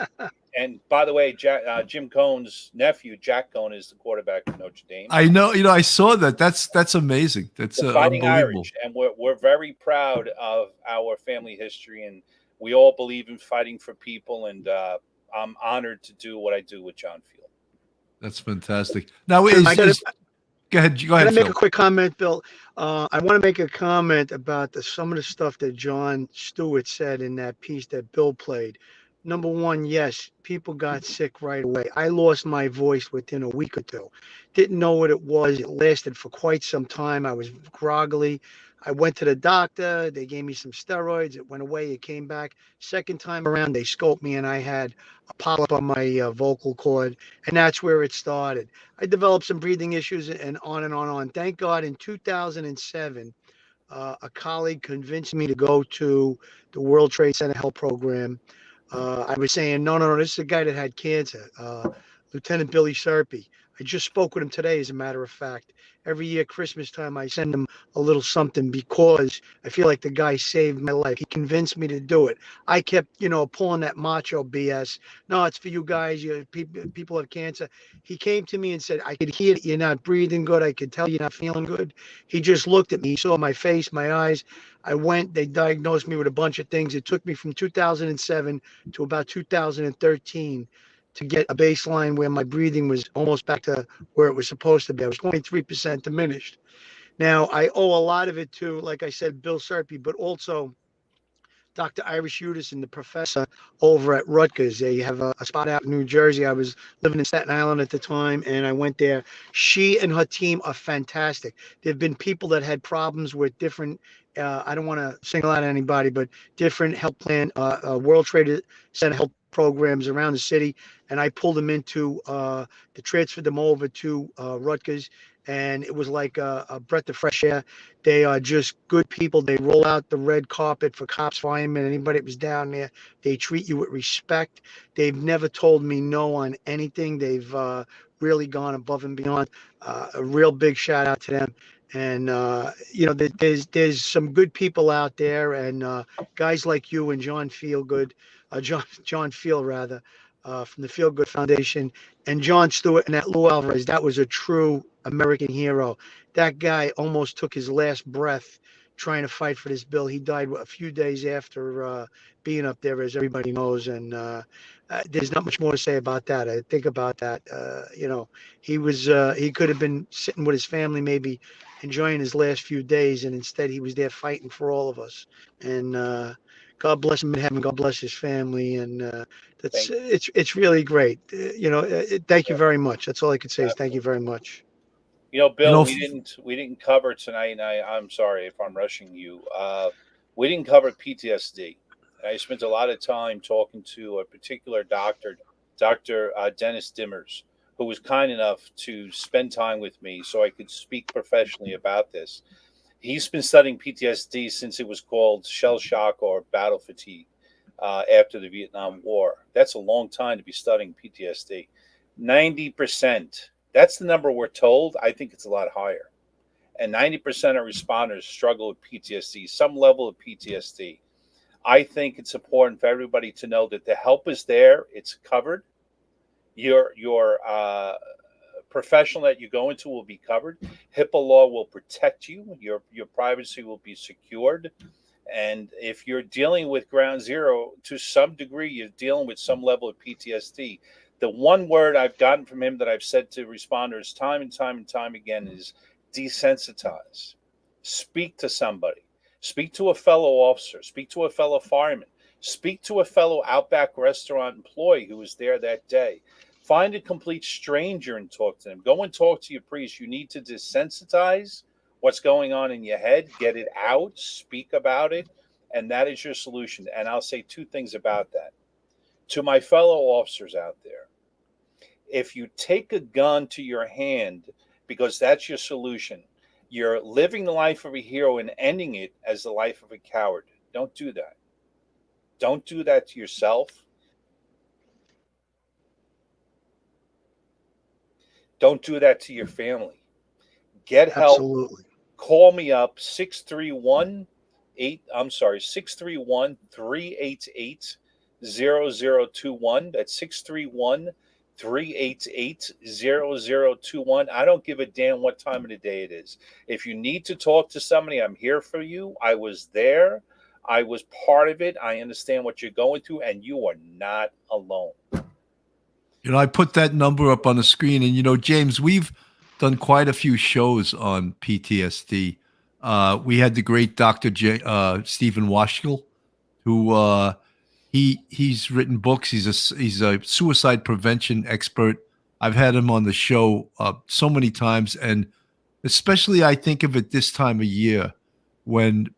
by the way, Jim Cohn's nephew, Jack Cohn, is the quarterback of Notre Dame. I know. I saw that. That's amazing. That's fighting unbelievable. Irish, and we're very proud of our family history, and we all believe in fighting for people. And I'm honored to do what I do with John Field. That's fantastic. Now, go ahead. Can I make a quick comment, Bill? I want to make a comment about some of the stuff that Jon Stewart said in that piece that Bill played. Number one, yes, people got sick right away. I lost my voice within a week or two. Didn't know what it was. It lasted for quite some time. I was groggly. I went to the doctor. They gave me some steroids. It went away. It came back. Second time around, they scoped me, and I had a polyp on my vocal cord, and that's where it started. I developed some breathing issues, and on and on and on. Thank God, in 2007, a colleague convinced me to go to the World Trade Center Health Program. I was saying, no, this is a guy that had cancer, Lieutenant Billy Serpy. I just spoke with him today, as a matter of fact. Every year, Christmas time, I send him a little something because I feel like the guy saved my life. He convinced me to do it. I kept, pulling that macho BS. No, it's for you guys. People have cancer. He came to me and said, I could hear that you're not breathing good. I could tell you're not feeling good. He just looked at me. He saw my face, my eyes. I went, they diagnosed me with a bunch of things. It took me from 2007 to about 2013 to get a baseline where my breathing was almost back to where it was supposed to be. I was 23% diminished. Now, I owe a lot of it to, like I said, Bill Serpy, but also Dr. Irish Udison, the professor over at Rutgers. They have a spot out in New Jersey. I was living in Staten Island at the time, and I went there. She and her team are fantastic. There have been people that had problems with different, I don't want to single out anybody, but different health plan, World Trade Center health programs around the city, and I pulled them into, transferred them over to Rutgers, and it was like a breath of fresh air. They are just good people. They roll out the red carpet for cops, firemen, anybody that was down there. They treat you with respect. They've never told me no on anything. They've really gone above and beyond. A real big shout out to them. And there's some good people out there, and guys like you and John Feelgood, John Feel rather, from the Feel Good Foundation, and John Stewart and that Lou Alvarez. That was a true American hero. That guy almost took his last breath trying to fight for this bill. He died a few days after being up there, as everybody knows. And there's not much more to say about that. I think about that. He could have been sitting with his family, maybe enjoying his last few days, and instead he was there fighting for all of us. And God bless him in heaven. God bless his family. And it's really great. Thank you very much. That's all I could say is thank you very much. Bill, we didn't cover tonight, and I'm sorry if I'm rushing you. We didn't cover PTSD. I spent a lot of time talking to a particular doctor, Dr. Dennis Dimmers, who was kind enough to spend time with me so I could speak professionally about this. He's been studying PTSD since it was called shell shock or battle fatigue after the Vietnam War. That's a long time to be studying PTSD. 90%. That's the number we're told. I think it's a lot higher. And 90% of responders struggle with PTSD, some level of PTSD. I think it's important for everybody to know that the help is there. It's covered. Your professional that you go into will be covered. HIPAA law will protect you. Your privacy will be secured. And if you're dealing with ground zero, to some degree, you're dealing with some level of PTSD. The one word I've gotten from him that I've said to responders time and time and time again is desensitize. Speak to somebody. Speak to a fellow officer. Speak to a fellow fireman. Speak to a fellow Outback restaurant employee who was there that day. Find a complete stranger and talk to them. Go and talk to your priest. You need to desensitize what's going on in your head. Get it out. Speak about it. And that is your solution. And I'll say two things about that. To my fellow officers out there, if you take a gun to your hand because that's your solution, you're living the life of a hero and ending it as the life of a coward. Don't do that. Don't do that to yourself. Don't do that to your family. Get help. Absolutely. Call me up 631-388-0021. That's 631-388-0021. I don't give a damn what time of the day it is. If you need to talk to somebody, I'm here for you. I was there. I was part of it. I understand what you're going through, and you are not alone. I put that number up on the screen, and James, we've done quite a few shows on PTSD. We had the great Dr. Stephen Washkill, who he's written books. He's a suicide prevention expert. I've had him on the show so many times, and especially I think of it this time of year when,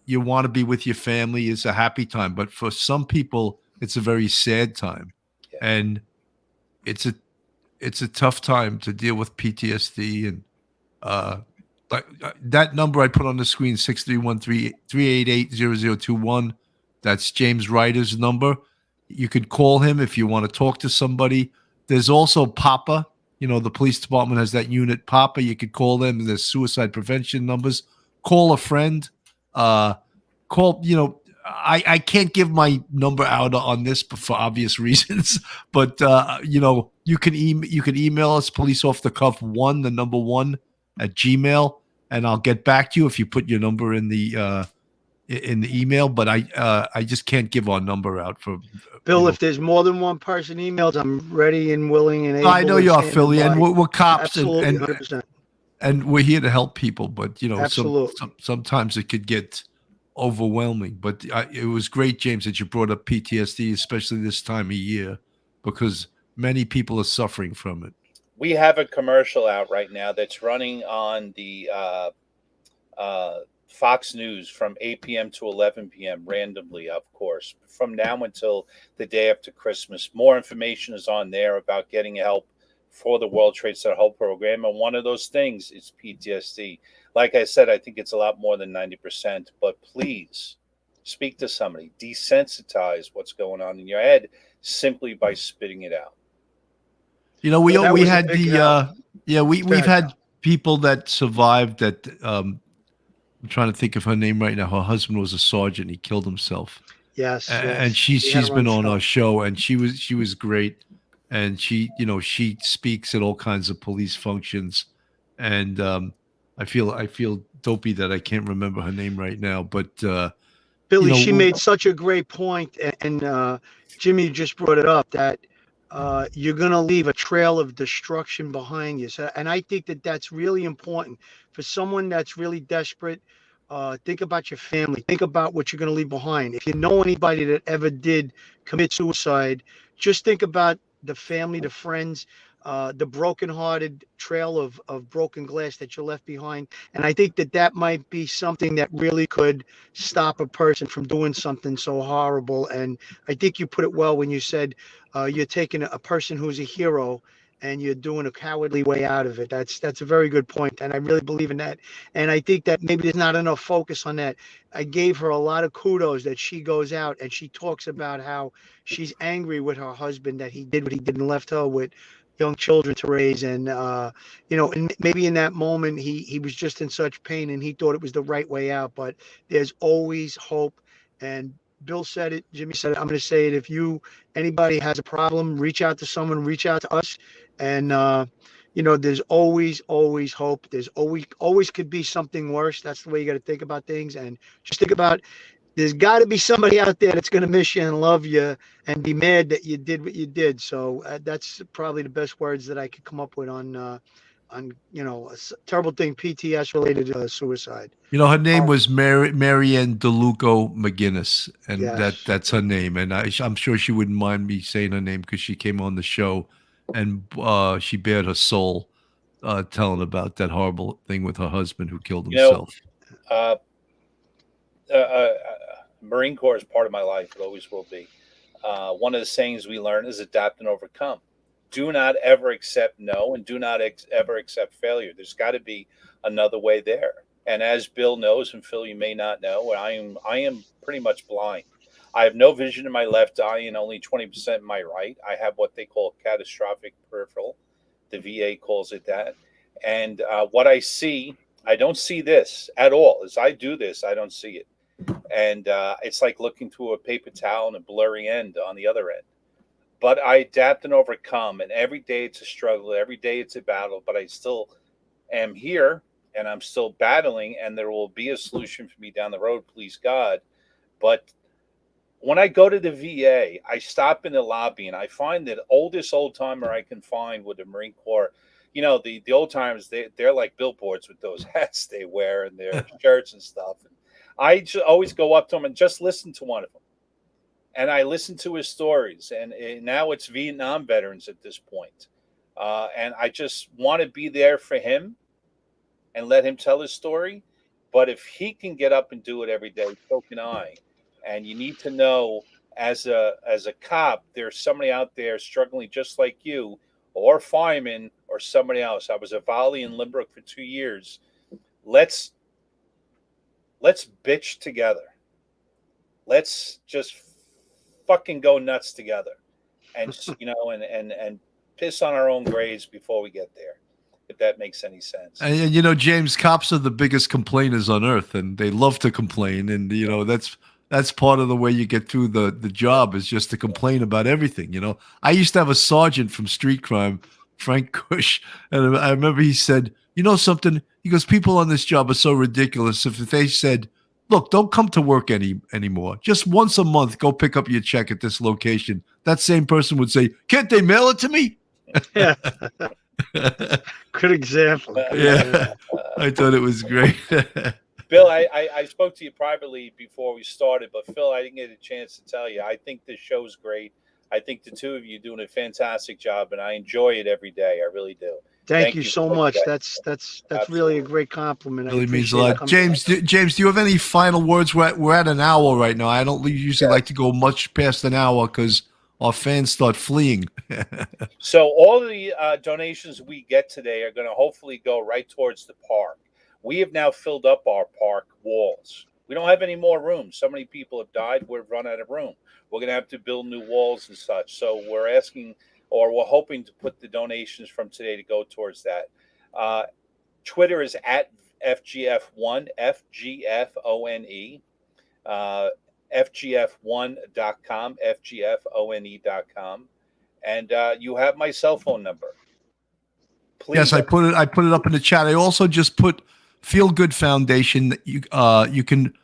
you want to be with your family. It's a happy time, but for some people, it's a very sad time. Yeah. And it's a tough time to deal with PTSD. And like that number I put on the screen, 631-388-0021. That's James Ryder's number. You could call him if you want to talk to somebody. There's also PAPA. The police department has that unit, PAPA. You could call them. There's suicide prevention numbers. Call a friend. I can't give my number out on this for obvious reasons, but you can email us, policeoffthecuff1, the number 1 at Gmail, and I'll get back to you if you put your number in the email. But I just can't give our number out for Bill, if there's more than one person emails, I'm ready and willing and able. I know you are, Philly, and we're cops, absolutely, 100%. And we're here to help people. But absolutely. Sometimes it could get overwhelming. But it was great, James, that you brought up PTSD, especially this time of year, because many people are suffering from it. We have a commercial out right now that's running on the Fox News from 8 p.m. to 11 p.m. randomly, of course, from now until the day after Christmas. More information is on there about getting help for the World Trade Center Help Program. And one of those things is PTSD. Like I said, I think it's a lot more than 90%, but please speak to somebody. Desensitize what's going on in your head simply by spitting it out. We had we've had people that survived that. I'm trying to think of her name right now. Her husband was a sergeant. He killed himself. Yes. And she's been on our show, and she was great. And she speaks at all kinds of police functions. And I feel dopey that I can't remember her name right now. But Billy, she made such a great point, and Jimmy just brought it up that you're going to leave a trail of destruction behind you. So, and I think that that's really important for someone that's really desperate. Think about your family. Think about what you're going to leave behind. If you know anybody that ever did commit suicide, just think about the family, the friends, the brokenhearted trail of broken glass that you left behind. And I think that might be something that really could stop a person from doing something so horrible. And I think you put it well when you said you're taking a person who's a hero and you're doing a cowardly way out of it. That's a very good point, and I really believe in that. And I think that maybe there's not enough focus on that. I gave her a lot of kudos that she goes out and she talks about how she's angry with her husband that he did what he did and left her with young children to raise. And and maybe in that moment he was just in such pain and he thought it was the right way out. But there's always hope. And Bill said it, Jimmy said it, I'm going to say it. If anybody has a problem, reach out to someone, reach out to us. And there's always hope. There's always could be something worse. That's the way you got to think about things. And just think about, there's got to be somebody out there that's going to miss you and love you and be mad that you did what you did. So that's probably the best words that I could come up with on a terrible thing, PTS related to suicide. Her name was Marianne DeLuco McGinnis, and yes. that's her name. And I'm sure she wouldn't mind me saying her name because she came on the show, and she bared her soul telling about that horrible thing with her husband who killed himself. Marine Corps is part of my life. It always will be. One of the sayings we learn is adapt and overcome. Do not ever accept no, and do not ever accept failure. There's got to be another way there. And as Bill knows, and Phil, you may not know, I am pretty much blind. I have no vision in my left eye and only 20% in my right. I have what they call catastrophic peripheral. The VA calls it that. And what I see, I don't see this at all. As I do this, I don't see it. And it's like looking through a paper towel and a blurry end on the other end. But I adapt and overcome, and every day it's a struggle. Every day it's a battle, but I still am here, and I'm still battling, and there will be a solution for me down the road, please God. But when I go to the VA, I stop in the lobby, and I find that oldest old-timer I can find with the Marine Corps. The old timers, they're like billboards with those hats they wear and their shirts and stuff. And I just always go up to them and just listen to one of them. And I listen to his stories, and now it's Vietnam veterans at this point. And I just want to be there for him and let him tell his story. But if he can get up and do it every day, so can I. And you need to know, as a cop, there's somebody out there struggling just like you, or fireman, or somebody else. I was a volley in Limerick for 2 years. Let's bitch together. Let's just fucking go nuts together, and and piss on our own graves before we get there, if that makes any sense. And James, cops are the biggest complainers on earth, and they love to complain. And that's part of the way you get through the job, is just to complain about everything. I used to have a sergeant from street crime, Frank Cush, and I remember he said, something. He goes, people on this job are so ridiculous. If they said, look, don't come to work anymore. Just once a month, go pick up your check at this location. That same person would say, can't they mail it to me? Yeah. Good example. Yeah. I thought it was great. Bill, I spoke to you privately before we started, but Phil, I didn't get a chance to tell you. I think this show's great. I think the two of you are doing a fantastic job, and I enjoy it every day. I really do. Thank you so much. That's really a great compliment. Really means a lot. James, do you have any final words? We're at an hour right now. I don't usually like to go much past an hour because our fans start fleeing. So all the donations we get today are going to hopefully go right towards the park. We have now filled up our park walls. We don't have any more room. So many people have died. We've run out of room. We're going to have to build new walls and such. So we're asking, or we're hoping to put the donations from today to go towards that. Twitter is at FGF1, FGFONE, FGF1.com, FGFONE.com. And you have my cell phone number. Please. Yes, I put it up in the chat. I also just put Feel Good Foundation. You can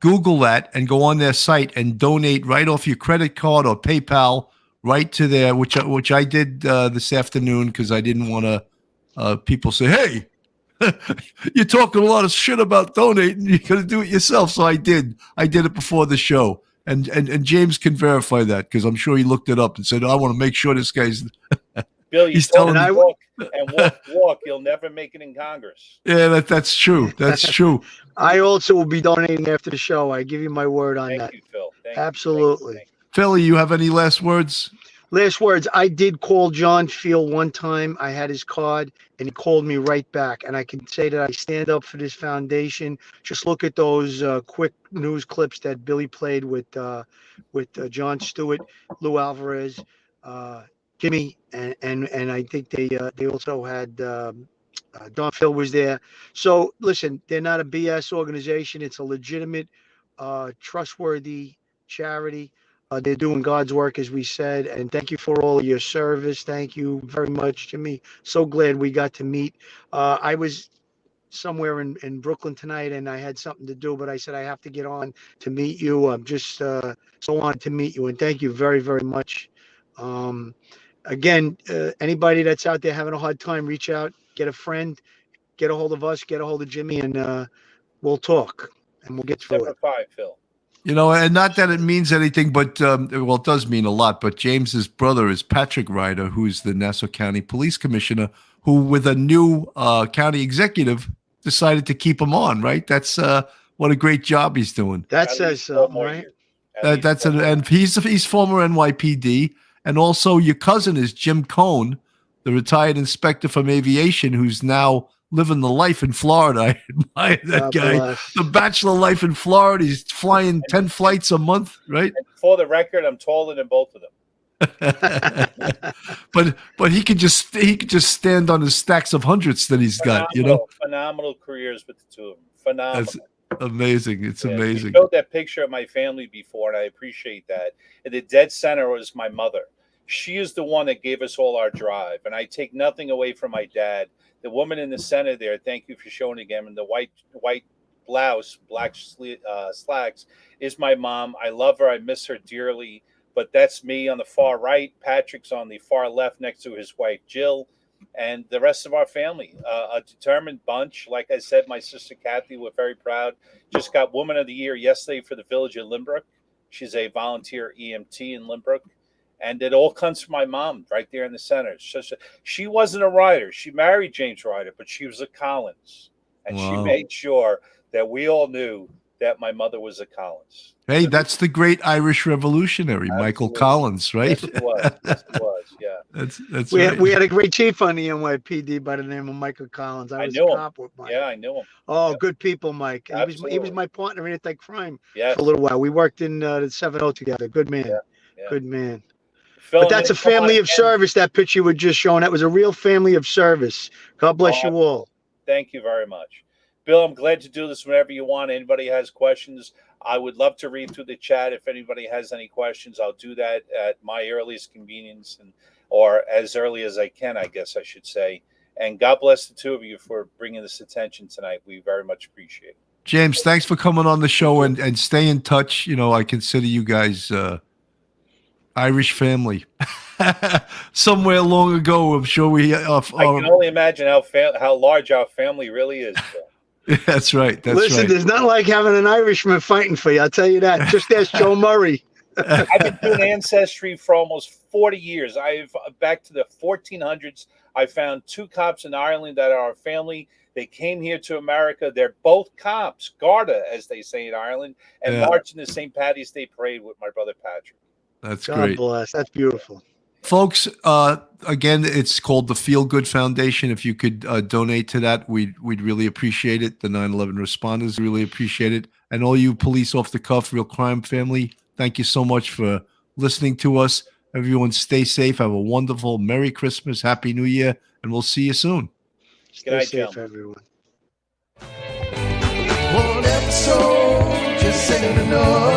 Google that and go on their site and donate right off your credit card or PayPal right to there, which I did this afternoon because I didn't want to people say, hey, you're talking a lot of shit about donating. You're going to do it yourself. So I did it before the show. And James can verify that because I'm sure he looked it up and said, I want to make sure this guy's Bill, he's telling me walk, you'll never make it in Congress. Yeah, that's true. That's true. I also will be donating after the show. I give you my word on that. Thank you, Phil. Absolutely. Thank you. Philly, you have any last words? Last words. I did call John Field one time. I had his card, and he called me right back. And I can say that I stand up for this foundation. Just look at those quick news clips that Billy played with John Stewart, Lou Alvarez, Jimmy, and I think they also had Don Phil was there. So listen, they're not a BS organization. It's a legitimate, trustworthy charity. They're doing God's work, as we said, and thank you for all of your service. Thank you very much, Jimmy. So glad we got to meet. I was somewhere in Brooklyn tonight, and I had something to do, but I said I have to get on to meet you. I'm just so honored to meet you, and thank you very, very much. Again, anybody that's out there having a hard time, reach out, get a friend, get a hold of us, get a hold of Jimmy, and we'll talk, and we'll get through it. 5, Phil. And not that it means anything, but it does mean a lot. But James's brother is Patrick Ryder, who's the Nassau County Police Commissioner, who, with a new county executive, decided to keep him on. Right? That's what a great job he's doing. That says something, right? And he's former NYPD, and also your cousin is Jim Cohn, the retired inspector from aviation, who's now living the life in Florida. I admire that guy. Bless. The bachelor life in Florida. He's flying 10 flights a month, right? And for the record, I'm taller than both of them. but he could just stand on his stacks of hundreds that he's got. Phenomenal careers with the two of them. Phenomenal. That's amazing. It's amazing. You showed that picture of my family before, and I appreciate that. And the dead center was my mother. She is the one that gave us all our drive, and I take nothing away from my dad. The woman in the center there, thank you for showing again, in the white blouse, black slacks, is my mom. I love her. I miss her dearly. But that's me on the far right. Patrick's on the far left next to his wife, Jill, and the rest of our family. A determined bunch. Like I said, my sister Kathy, we're very proud. Just got Woman of the Year yesterday for the village of Limbrook. She's a volunteer EMT in Limbrook. And it all comes from my mom right there in the center. She wasn't a Ryder. She married James Ryder, but she was a Collins. And She made sure that we all knew that my mother was a Collins. Hey, that's the great Irish revolutionary, Michael Collins, right? Yes, it was. Yes, it was. Yeah. That's We right. had, we had a great chief on the NYPD by the name of Michael Collins. I was knew a him. cop with Mike. Yeah, I knew him. Oh, good people, Mike. He was Absolutely. my partner in anti-crime Yes. for a little while. We worked in the 7-0 together. Good man. Yeah. Good man. Phil, But that's a family of service, that picture you were just showing. That was a real family of service. God bless you all. Thank you very much. Bill, I'm glad to do this whenever you want. Anybody has questions, I would love to read through the chat. If anybody has any questions, I'll do that at my earliest convenience, or as early as I can, I guess I should say. And God bless the two of you for bringing this attention tonight. We very much appreciate it. James, thanks for coming on the show, and stay in touch. You know, I consider you guys Irish family. Somewhere long ago, I'm sure we. I can only imagine how large our family really is. That's right. That's Listen, right. there's not like having an Irishman fighting for you. I'll tell you that. Just ask Joe Murray. I've been doing ancestry for almost 40 years. I've back to the 1400s. I found 2 cops in Ireland that are our family. They came here to America. They're both cops, Garda, as they say in Ireland, and marched in the St. Patty's Day parade with my brother Patrick. That's God great. bless. That's beautiful. Folks, again, it's called the Feel Good Foundation. If you could donate to that, we'd really appreciate it. The 9/11 responders really appreciate it. And all you police off the cuff, real crime family, thank you so much for listening to us. Everyone stay safe. Have a wonderful Merry Christmas, Happy New Year, and we'll see you soon. Stay safe, everyone. One episode just ain't enough.